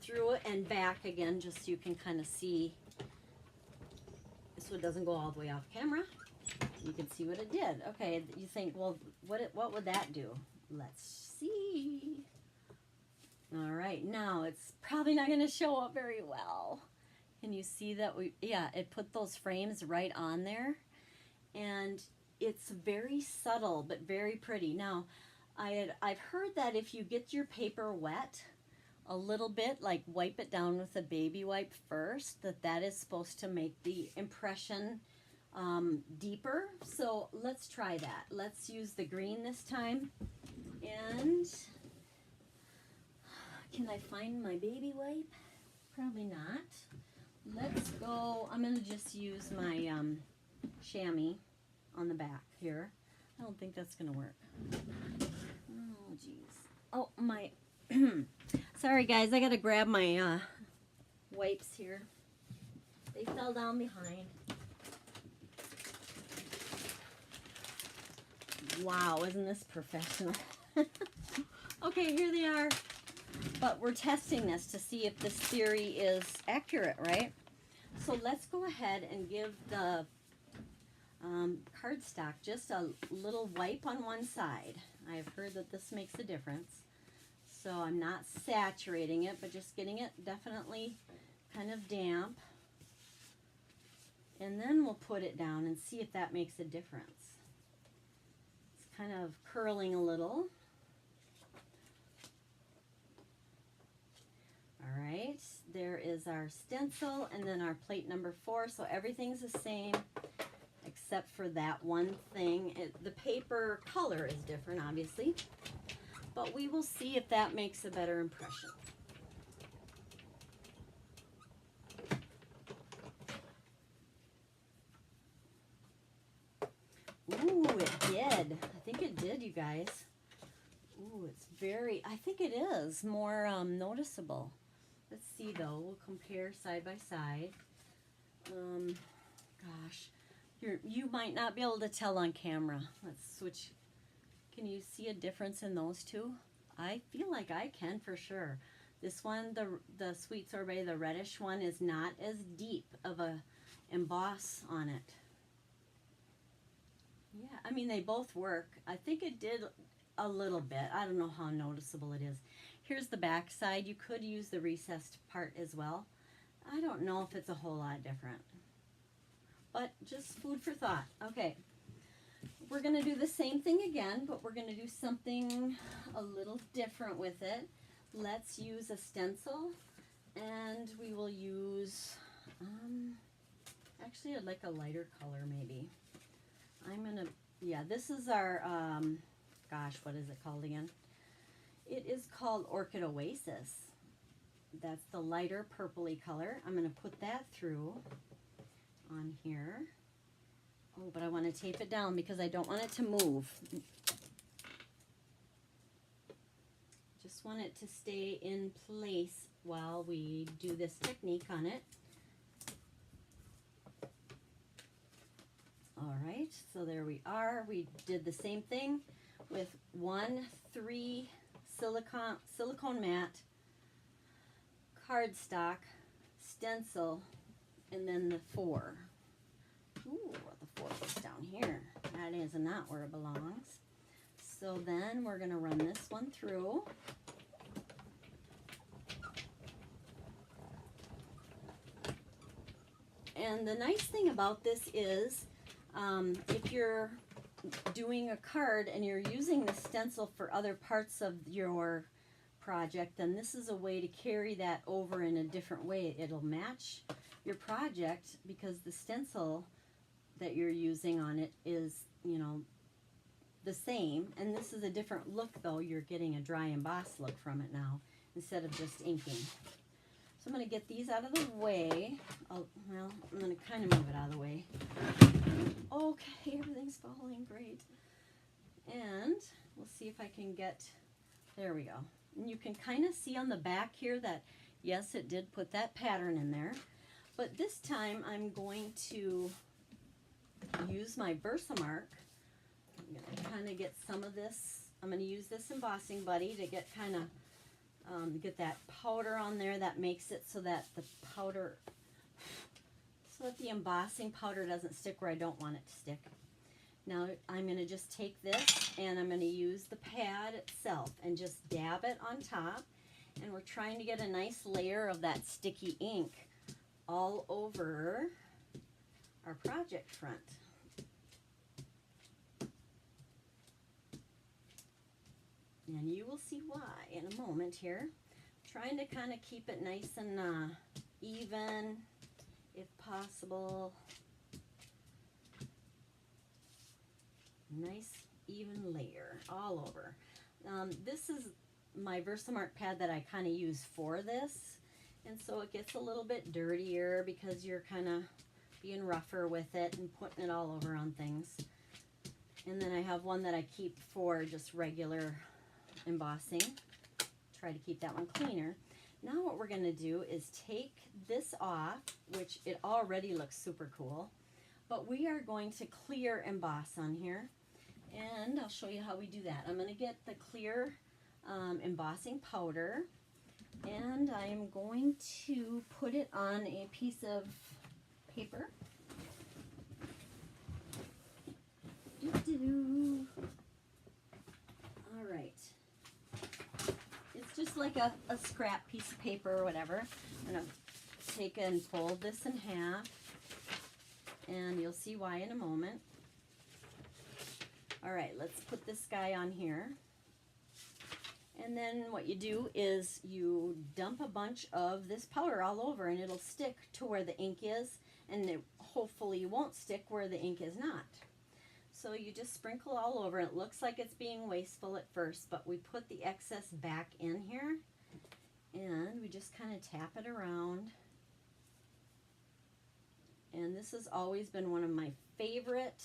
through it and back again just so you can kind of see, so it doesn't go all the way off camera. You can see what it did. Okay, you think, well, what would that do? Let's see. All right, now it's probably not going to show up very well. Can you see that it put those frames right on there, and it's very subtle but very pretty. Now, I've heard that if you get your paper wet a little bit, like wipe it down with a baby wipe first, that is supposed to make the impression deeper. So let's try that. Let's use the green this time. And can I find my baby wipe? Probably not. Let's go. I'm going to just use my chamois on the back here. I don't think that's going to work. Oh, geez. Oh, my. Sorry, guys. I got to grab my wipes here. They fell down behind. Wow, isn't this professional? Okay, here they are. But we're testing this to see if this theory is accurate, right? So let's go ahead and give the cardstock just a little wipe on one side. I've heard that this makes a difference. So I'm not saturating it, but just getting it definitely kind of damp. And then we'll put it down and see if that makes a difference. It's kind of curling a little. All right, there is our stencil and then our plate number 4. So everything's the same except for that one thing. The paper color is different, obviously, but we will see if that makes a better impression. Ooh, it did. I think it did, you guys. Ooh, it's very, I think it is more noticeable. Let's see though, we'll compare side by side. Gosh, you might not be able to tell on camera. Let's switch. Can you see a difference in those two? I feel like I can for sure. This one, the Sweet Sorbet, the reddish one, is not as deep of a emboss on it. Yeah, I mean, they both work. I think it did a little bit. I don't know how noticeable it is. Here's the back side. You could use the recessed part as well. I don't know if it's a whole lot different, but just food for thought. Okay, we're going to do the same thing again, but we're going to do something a little different with it. Let's use a stencil, and we will use, actually I'd like a lighter color maybe. I'm going to, yeah, this is our, gosh, what is it called again? It is called Orchid Oasis. That's the lighter purpley color. I'm going to put that through on here. Oh, but I want to tape it down because I don't want it to move. Just want it to stay in place while we do this technique on it. All right, so there we are. We did the same thing with 3 silicone matte, cardstock, stencil, and then the 4. Ooh, the 4th is down here. That is not where it belongs. So then we're going to run this one through. And the nice thing about this is if you're doing a card and you're using the stencil for other parts of your project, then this is a way to carry that over in a different way. It'll match your project because the stencil that you're using on it is, you know, the same. And this is a different look though. You're getting a dry emboss look from it now instead of just inking. So I'm going to get these out of the way. Well, I'm going to kind of move it out of the way. Okay, everything's falling great. And we'll see if I can get, there we go. And you can kind of see on the back here that, yes, it did put that pattern in there. But this time I'm going to use my Versamark. I'm going to kind of get some of this. I'm going to use this embossing buddy to get kind of get that powder on there that makes it so that the powder, so that the embossing powder doesn't stick where I don't want it to stick. Now I'm going to just take this and I'm going to use the pad itself and just dab it on top. And we're trying to get a nice layer of that sticky ink all over our project front. And you will see why in a moment here. Trying to kind of keep it nice and even, if possible. Nice even layer all over. This is my Versamark pad that I kind of use for this. And so it gets a little bit dirtier because you're kind of being rougher with it and putting it all over on things. And then I have one that I keep for just regular embossing. Try to keep that one cleaner. Now what we're going to do is take this off, which it already looks super cool, but we are going to clear emboss on here, and I'll show you how we do that. I'm going to get the clear embossing powder, and I'm going to put it on a piece of paper. All right. It's just like a scrap piece of paper or whatever. I'm going to take and fold this in half, and you'll see why in a moment. All right, let's put this guy on here. And then what you do is you dump a bunch of this powder all over, and it'll stick to where the ink is, and it hopefully won't stick where the ink is not. So you just sprinkle all over. It looks like it's being wasteful at first, but we put the excess back in here, and we just kind of tap it around. And this has always been one of my favorite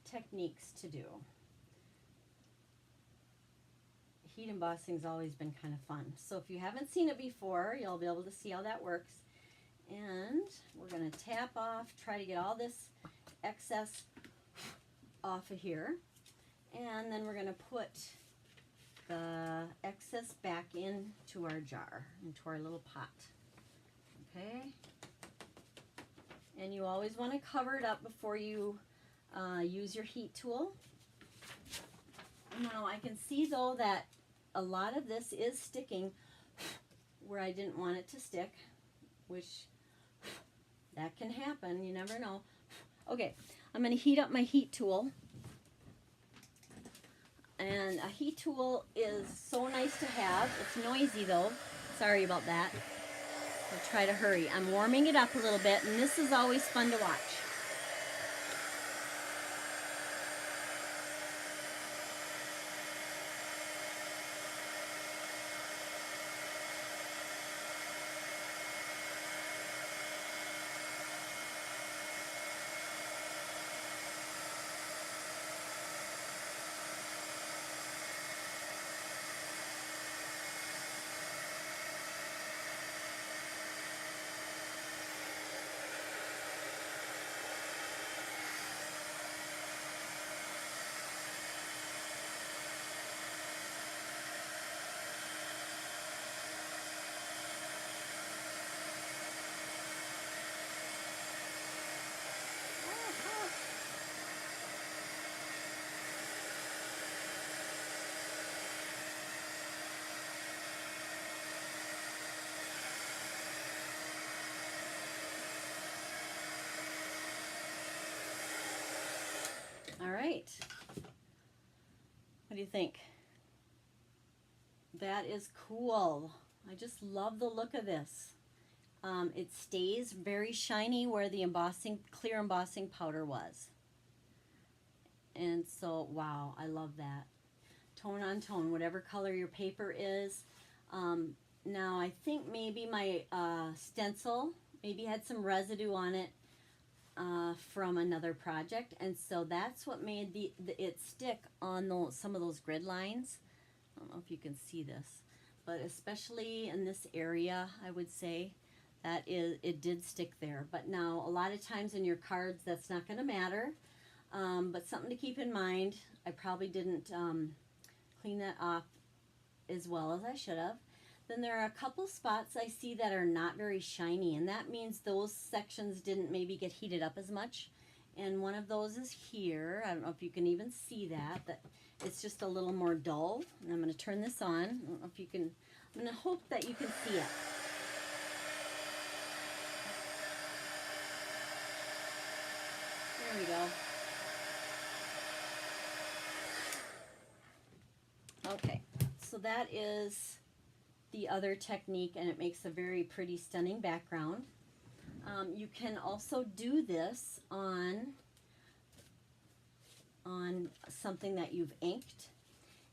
techniques to do. Heat embossing's always been kind of fun. So if you haven't seen it before, you'll be able to see how that works. And we're going to tap off, try to get all this excess off of here, and then we're going to put the excess back into our jar, into our little pot. Okay, and you always want to cover it up before you use your heat tool. Now I can see though that a lot of this is sticking where I didn't want it to stick, which that can happen, you never know. Okay, I'm going to heat up my heat tool. And a heat tool is so nice to have. It's noisy though. Sorry about that. I'll try to hurry. I'm warming it up a little bit, and this is always fun to watch. do you think? That is cool. I just love the look of this. It stays very shiny where the clear embossing powder was. And so, wow, I love that. Tone on tone, whatever color your paper is. Now, I think maybe my stencil maybe had some residue on it from another project. And so that's what made it stick on some of those grid lines. I don't know if you can see this, but especially in this area, I would say it did stick there. But now a lot of times in your cards, that's not going to matter. But something to keep in mind, I probably didn't clean that off as well as I should have. Then there are a couple spots I see that are not very shiny, and that means those sections didn't maybe get heated up as much. And one of those is here. I don't know if you can even see that it's just a little more dull. And I'm going to turn this on. I don't know if you can, I'm going to hope that you can see it. There we go. Okay, so that is the other technique, and it makes a very pretty, stunning background. You can also do this on something that you've inked,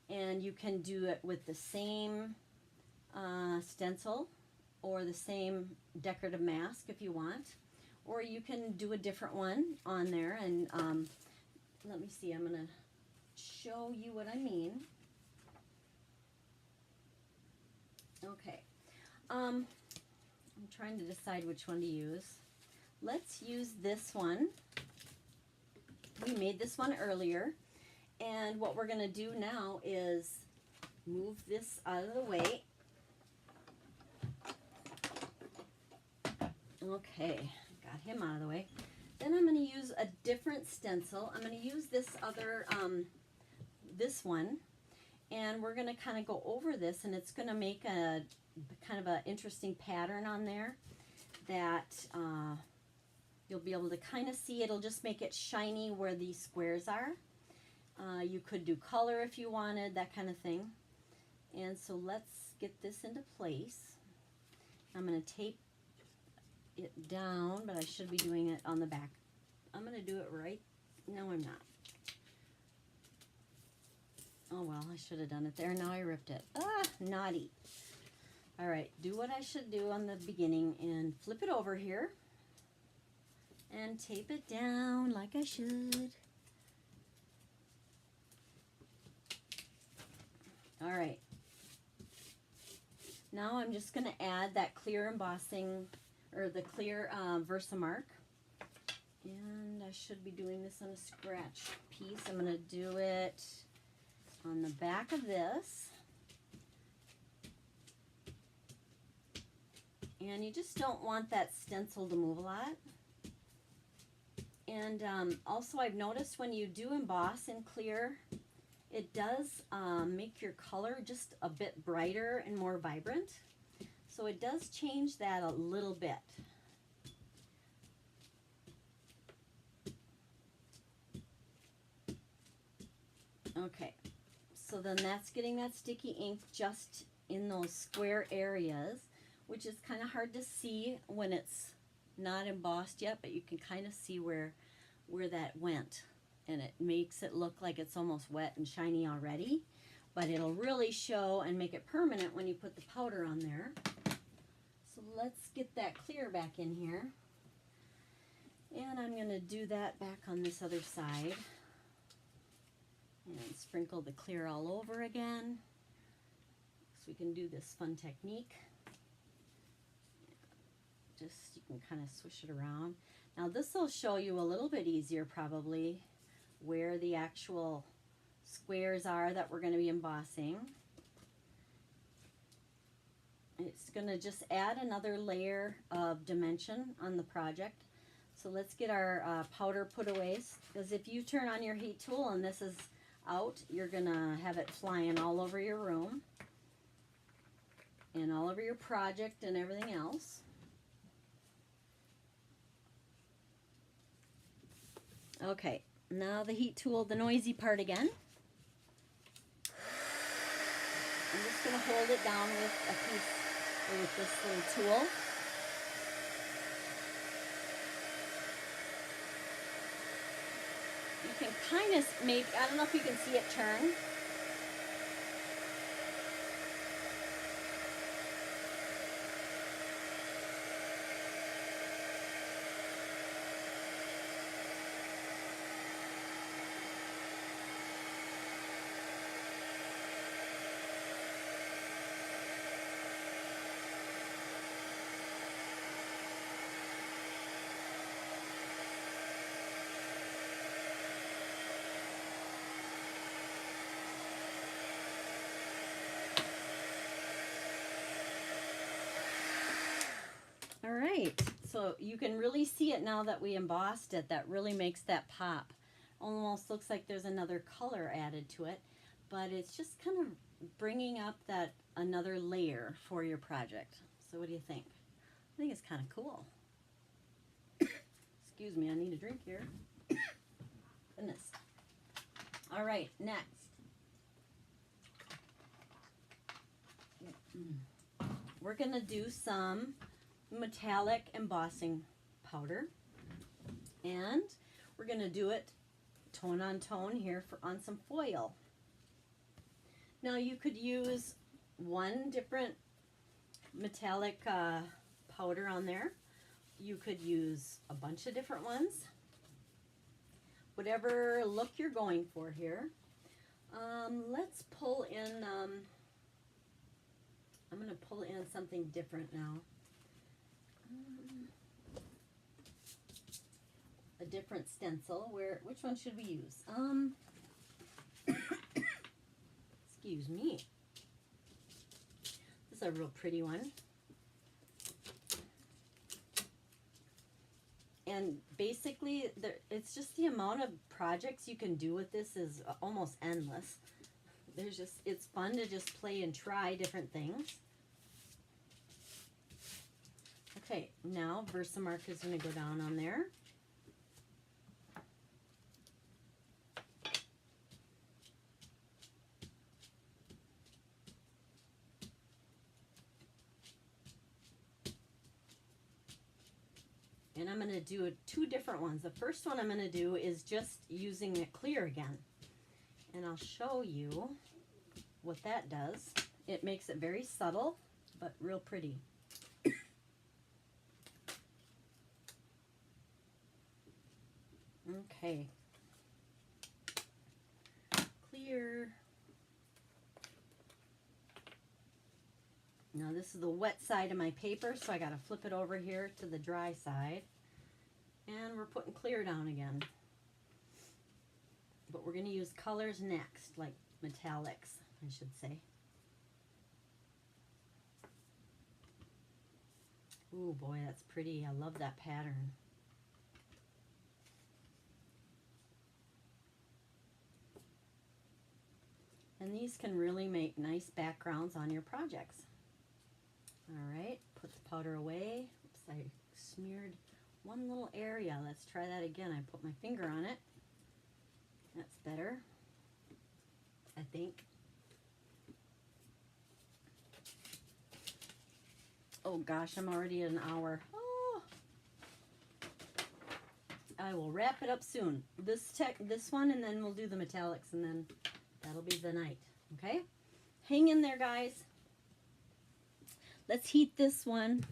and you can do it with the same stencil or the same decorative mask if you want, or you can do a different one on there. And let me see, I'm going to show you what I mean. Okay, I'm trying to decide which one to use. Let's use this one. We made this one earlier, and what we're going to do now is move this out of the way. Okay, got him out of the way. Then I'm going to use a different stencil. I'm going to use this other, this one. And we're going to kind of go over this, and it's going to make a kind of an interesting pattern on there that you'll be able to kind of see. It'll just make it shiny where these squares are. You could do color if you wanted, that kind of thing. And so let's get this into place. I'm going to tape it down, but I should be doing it on the back. I'm going to do it right. No, I'm not. Oh, well, I should have done it there. Now I ripped it. Ah, naughty. All right, do what I should do on the beginning and flip it over here and tape it down like I should. All right. Now I'm just going to add that clear embossing, or the clear Versamark. And I should be doing this on a scratch piece. I'm going to do it on the back of this. And you just don't want that stencil to move a lot. And also I've noticed when you do emboss in clear, it does make your color just a bit brighter and more vibrant. So it does change that a little bit. Okay. So then that's getting that sticky ink just in those square areas, which is kind of hard to see when it's not embossed yet, but you can kind of see where that went. And it makes it look like it's almost wet and shiny already, but it'll really show and make it permanent when you put the powder on there. So let's get that clear back in here. And I'm going to do that back on this other side. And sprinkle the clear all over again, so we can do this fun technique. Just, you can kind of swish it around. Now this will show you a little bit easier probably where the actual squares are that we're going to be embossing. It's going to just add another layer of dimension on the project. So let's get our powder put away, because if you turn on your heat tool and this is out, you're gonna have it flying all over your room and all over your project and everything else. Okay, now the heat tool, the noisy part again. I'm just going to hold it down with a piece, or with this little tool. You can kind of maybe, I don't know if you can see it turn. All right, so you can really see it now that we embossed it. That really makes that pop. Almost looks like there's another color added to it, but it's just kind of bringing up that another layer for your project. So what do you think? I think it's kind of cool. Excuse me, I need a drink here. Goodness. All right, next. We're gonna do some metallic embossing powder, and we're going to do it tone on tone here on some foil. Now you could use one different metallic powder on there. You could use a bunch of different ones, whatever look you're going for here. Let's pull in, I'm going to pull in something different now. A different stencil. Which one should we use? Excuse me. This is a real pretty one. And basically, it's just the amount of projects you can do with this is almost endless. It's fun to just play and try different things. Okay, now Versamark is going to go down on there. And I'm going to do two different ones. The first one I'm going to do is just using it clear again. And I'll show you what that does. It makes it very subtle, but real pretty. Okay. Clear. Now this is the wet side of my paper, so I got to flip it over here to the dry side. And we're putting clear down again. But we're going to use colors next, like metallics, I should say. Ooh, boy, that's pretty. I love that pattern. And these can really make nice backgrounds on your projects. All right, put the powder away. Oops, I smeared one little area. Let's try that again. I put my finger on it. That's better, I think. Oh gosh, I'm already at an hour. Oh. I will wrap it up soon. This one, and then we'll do the metallics, and then that'll be the night. Okay? Hang in there, guys. Let's heat this one.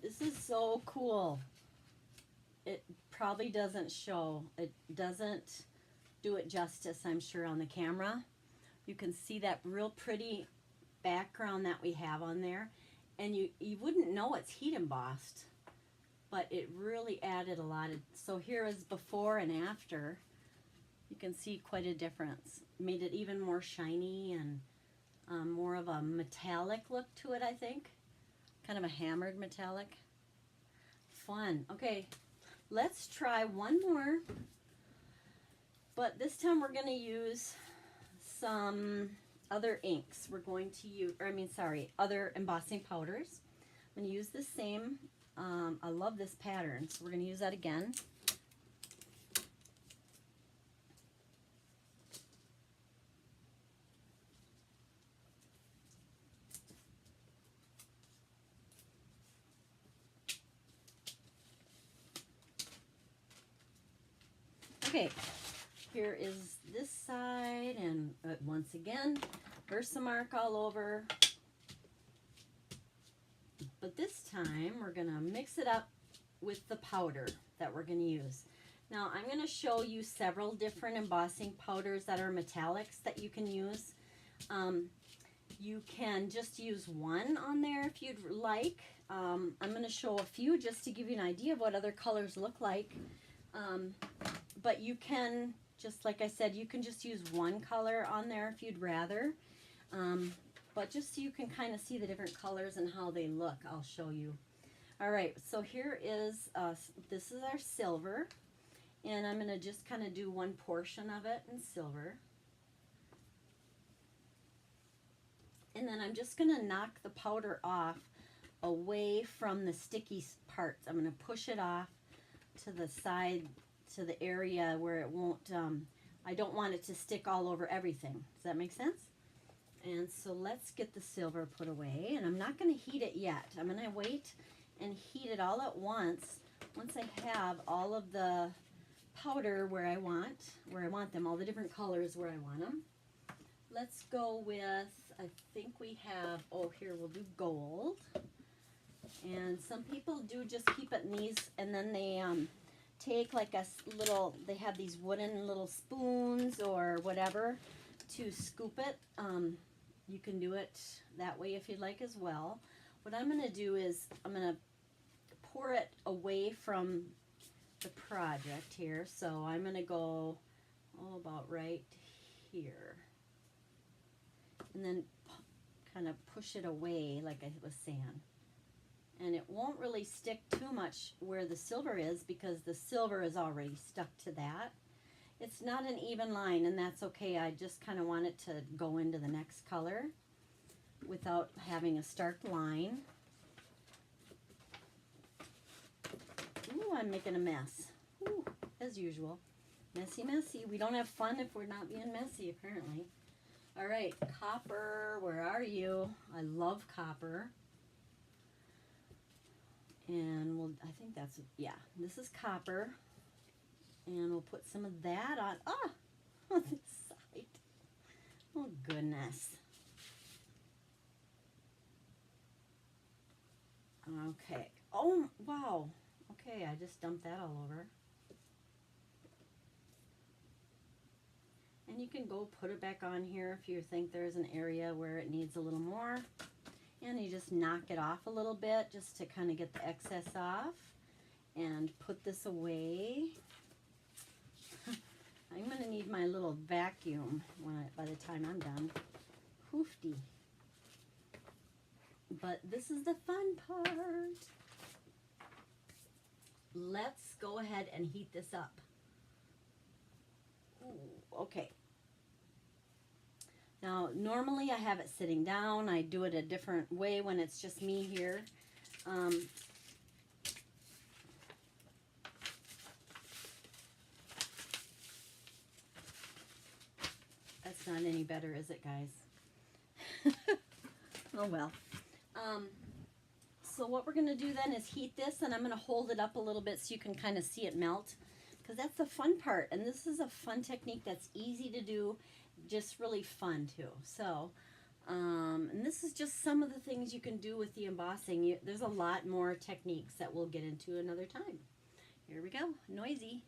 This is so cool. It probably doesn't show. It doesn't do it justice, I'm sure, on the camera. You can see that real pretty background that we have on there. And you wouldn't know it's heat embossed, but it really added a lot of, so here is before and after. You can see quite a difference. Made it even more shiny and more of a metallic look to it, I think. Kind of a hammered metallic. Fun. Okay, let's try one more. But this time we're going to use some other inks. We're going to use, other embossing powders. I'm going to use the same. I love this pattern, so we're going to use that again. Okay, here is this side, and once again, Versamark all over. But this time, we're going to mix it up with the powder that we're going to use. Now, I'm going to show you several different embossing powders that are metallics that you can use. You can just use one on there if you'd like. I'm going to show a few just to give you an idea of what other colors look like. But you can, just like I said, you can just use one color on there if you'd rather. But just so you can kind of see the different colors and how they look, I'll show you. All right, so here is, this is our silver. And I'm going to just kind of do one portion of it in silver. And then I'm just going to knock the powder off away from the sticky parts. I'm going to push it off to the side, to the area where it won't, I don't want it to stick all over everything. Does that make sense? And so let's get the silver put away. And I'm not going to heat it yet. I'm going to wait and heat it all at once I have all of the powder where I want them, all the different colors where I want them. Let's go with, I think we have, oh, here we'll do gold. And some people do just keep it in these, and then they take like a little, they have these wooden little spoons or whatever to scoop it. You can do it that way if you'd like as well. What I'm going to do is I'm going to pour it away from the project here. So I'm going to go about right here. And then kind of push it away like I was saying. And it won't really stick too much where the silver is because the silver is already stuck to that. It's not an even line, and that's okay. I just kind of want it to go into the next color without having a stark line. Ooh, I'm making a mess. Ooh, as usual. Messy, messy. We don't have fun if we're not being messy, apparently. All right, copper, where are you? I love copper. And I think that's, yeah, this is copper. And we'll put some of that on this side. Oh, goodness. Okay. Oh, wow. Okay, I just dumped that all over. And you can go put it back on here if you think there's an area where it needs a little more. And you just knock it off a little bit just to kind of get the excess off. And put this away. I'm going to need my little vacuum by the time I'm done. Hoofty. But this is the fun part. Let's go ahead and heat this up. Ooh, okay. Now, normally I have it sitting down. I do it a different way when it's just me here. That's not any better, is it, guys? Oh, well. So what we're going to do then is heat this, and I'm going to hold it up a little bit so you can kind of see it melt, because that's the fun part. And this is a fun technique that's easy to do, just really fun too. So, and this is just some of the things you can do with the embossing. There's a lot more techniques that we'll get into another time. Here we go. Noisy.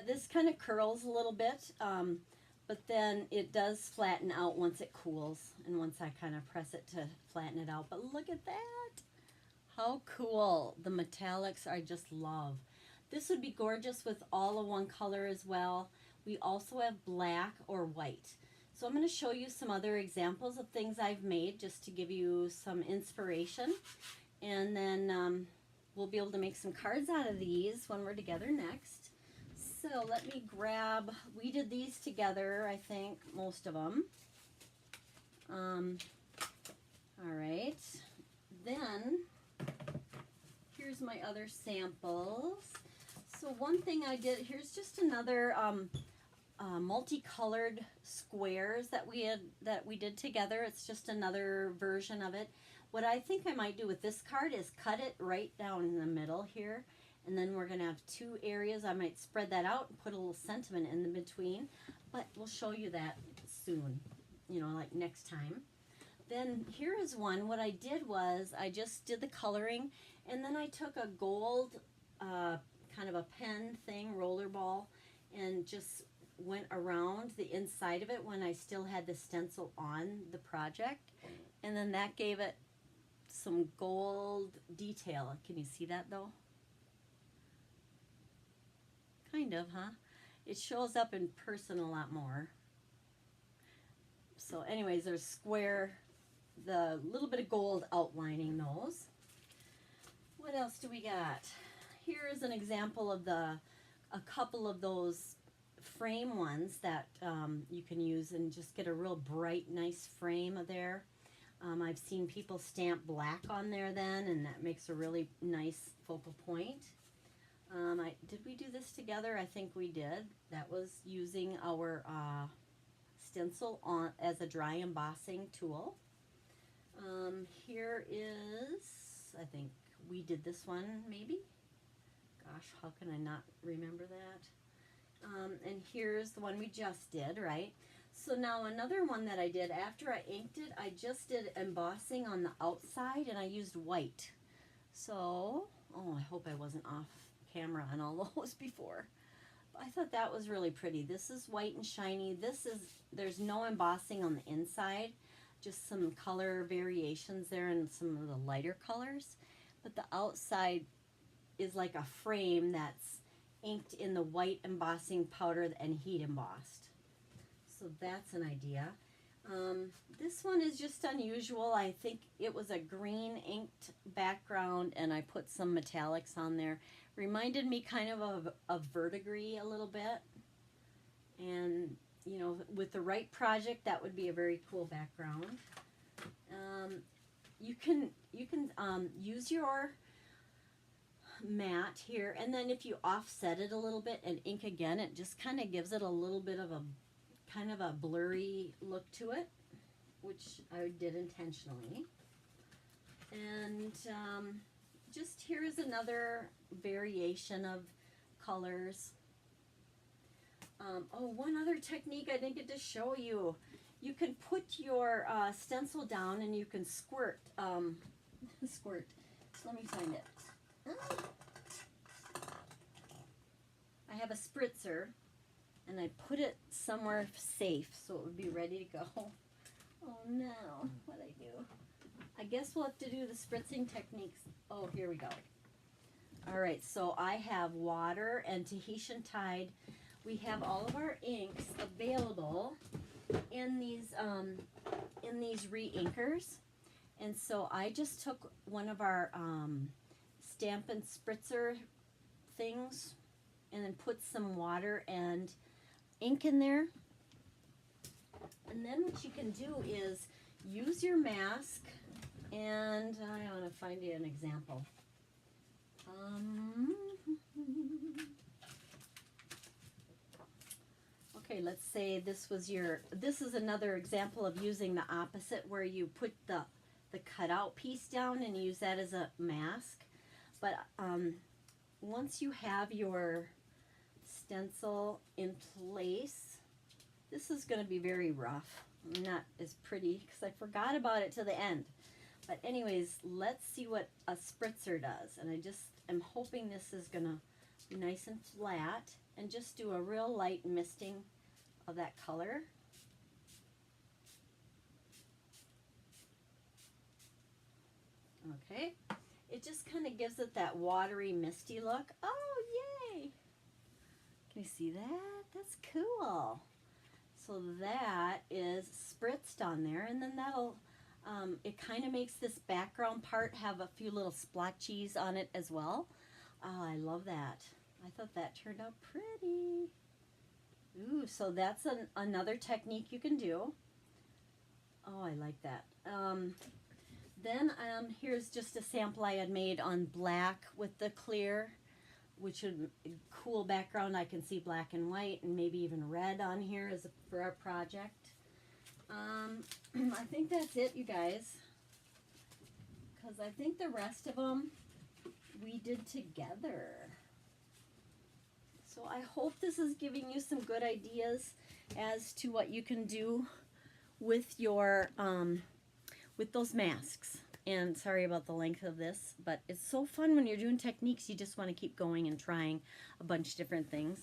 this kind of curls a little bit, but then it does flatten out once it cools and once I kind of press it to flatten it out. But look at that. How cool. The metallics I just love. This would be gorgeous with all of one color as well. We also have black or white. So I'm going to show you some other examples of things I've made just to give you some inspiration. And then we'll be able to make some cards out of these when we're together next. So let me grab, we did these together, I think, most of them. All right. Then, here's my other samples. So one thing I did, here's just another multicolored squares that we did together. It's just another version of it. What I think I might do with this card is cut it right down in the middle here, and then we're gonna have two areas. I might spread that out and put a little sentiment in the between, but we'll show you that soon, you know, like next time. Then here is one. What I did was I just did the coloring, and then I took a gold kind of a pen thing, roller ball, and just went around the inside of it when I still had the stencil on the project, and then that gave it some gold detail. Can you see that though? Kind of, huh? It shows up in person a lot more. So anyways, there's square, the little bit of gold outlining those. What else do we got? Here is an example of a couple of those frame ones that you can use and just get a real bright, nice frame there. I've seen people stamp black on there then, and that makes a really nice focal point. Did we do this together? I think we did. That was using our stencil on as a dry embossing tool. Here is, I think we did this one maybe. Gosh, how can I not remember that? And here's the one we just did, right? So now another one that I did after I inked it, I just did embossing on the outside and I used white. So, oh, I hope I wasn't off camera on all those before. But I thought that was really pretty. This is white and shiny. There's no embossing on the inside, just some color variations there and some of the lighter colors. But the outside is like a frame that's inked in the white embossing powder and heat embossed. So that's an idea. This one is just unusual. I think it was a green inked background and I put some metallics on there. Reminded me kind of verdigris a little bit. And, you know, with the right project, that would be a very cool background. You can use your mat here, and then if you offset it a little bit and ink again, it just kind of gives it a little bit of a kind of a blurry look to it, which I did intentionally. And just here is another variation of colors. Oh, one other technique I didn't get to show you. You can put your stencil down and you can squirt. Squirt. Let me find it. I have a spritzer and I put it somewhere safe so it would be ready to go. Oh no, what'd I do? I guess we'll have to do the spritzing techniques. Oh, here we go. All right, so I have water and Tahitian Tide. We have all of our inks available in these re-inkers. And so I just took one of our Stampin' Spritzer things and then put some water and ink in there. And then what you can do is use your mask, and I want to find you an example. Okay, let's say this is another example of using the opposite, where you put the cutout piece down and use that as a mask. But once you have your stencil in place, this is going to be very rough, not as pretty because I forgot about it to the end. But anyways, let's see what a spritzer does. And I just am hoping this is going to be nice and flat. and just do a real light misting of that color. Okay, it just kind of gives it that watery, misty look. Oh, yay! Can you see that? That's cool. So that is spritzed on there, and then that'll, it kind of makes this background part have a few little splotchies on it as well. Oh, I love that. I thought that turned out pretty. Ooh, so that's another technique you can do. Oh, I like that. Then here's just a sample I had made on black with the clear, which would cool background. I can see black and white and maybe even red on here as for our project. I think that's it, you guys, because I think the rest of them we did together. So I hope this is giving you some good ideas as to what you can do with your with those masks. And sorry about the length of this, but it's so fun when you're doing techniques. You just want to keep going and trying a bunch of different things.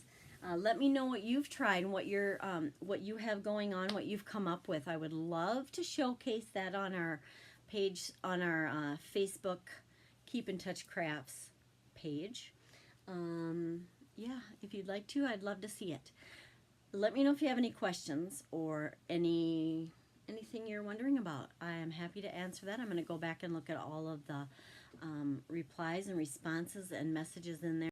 Let me know what you've tried and what you have going on, what you've come up with. I would love to showcase that on our page, on our Facebook Keep in Touch Crafts page. Yeah, if you'd like to, I'd love to see it. Let me know if you have any questions or anything you're wondering about. I am happy to answer that. I'm going to go back and look at all of the replies and responses and messages in there.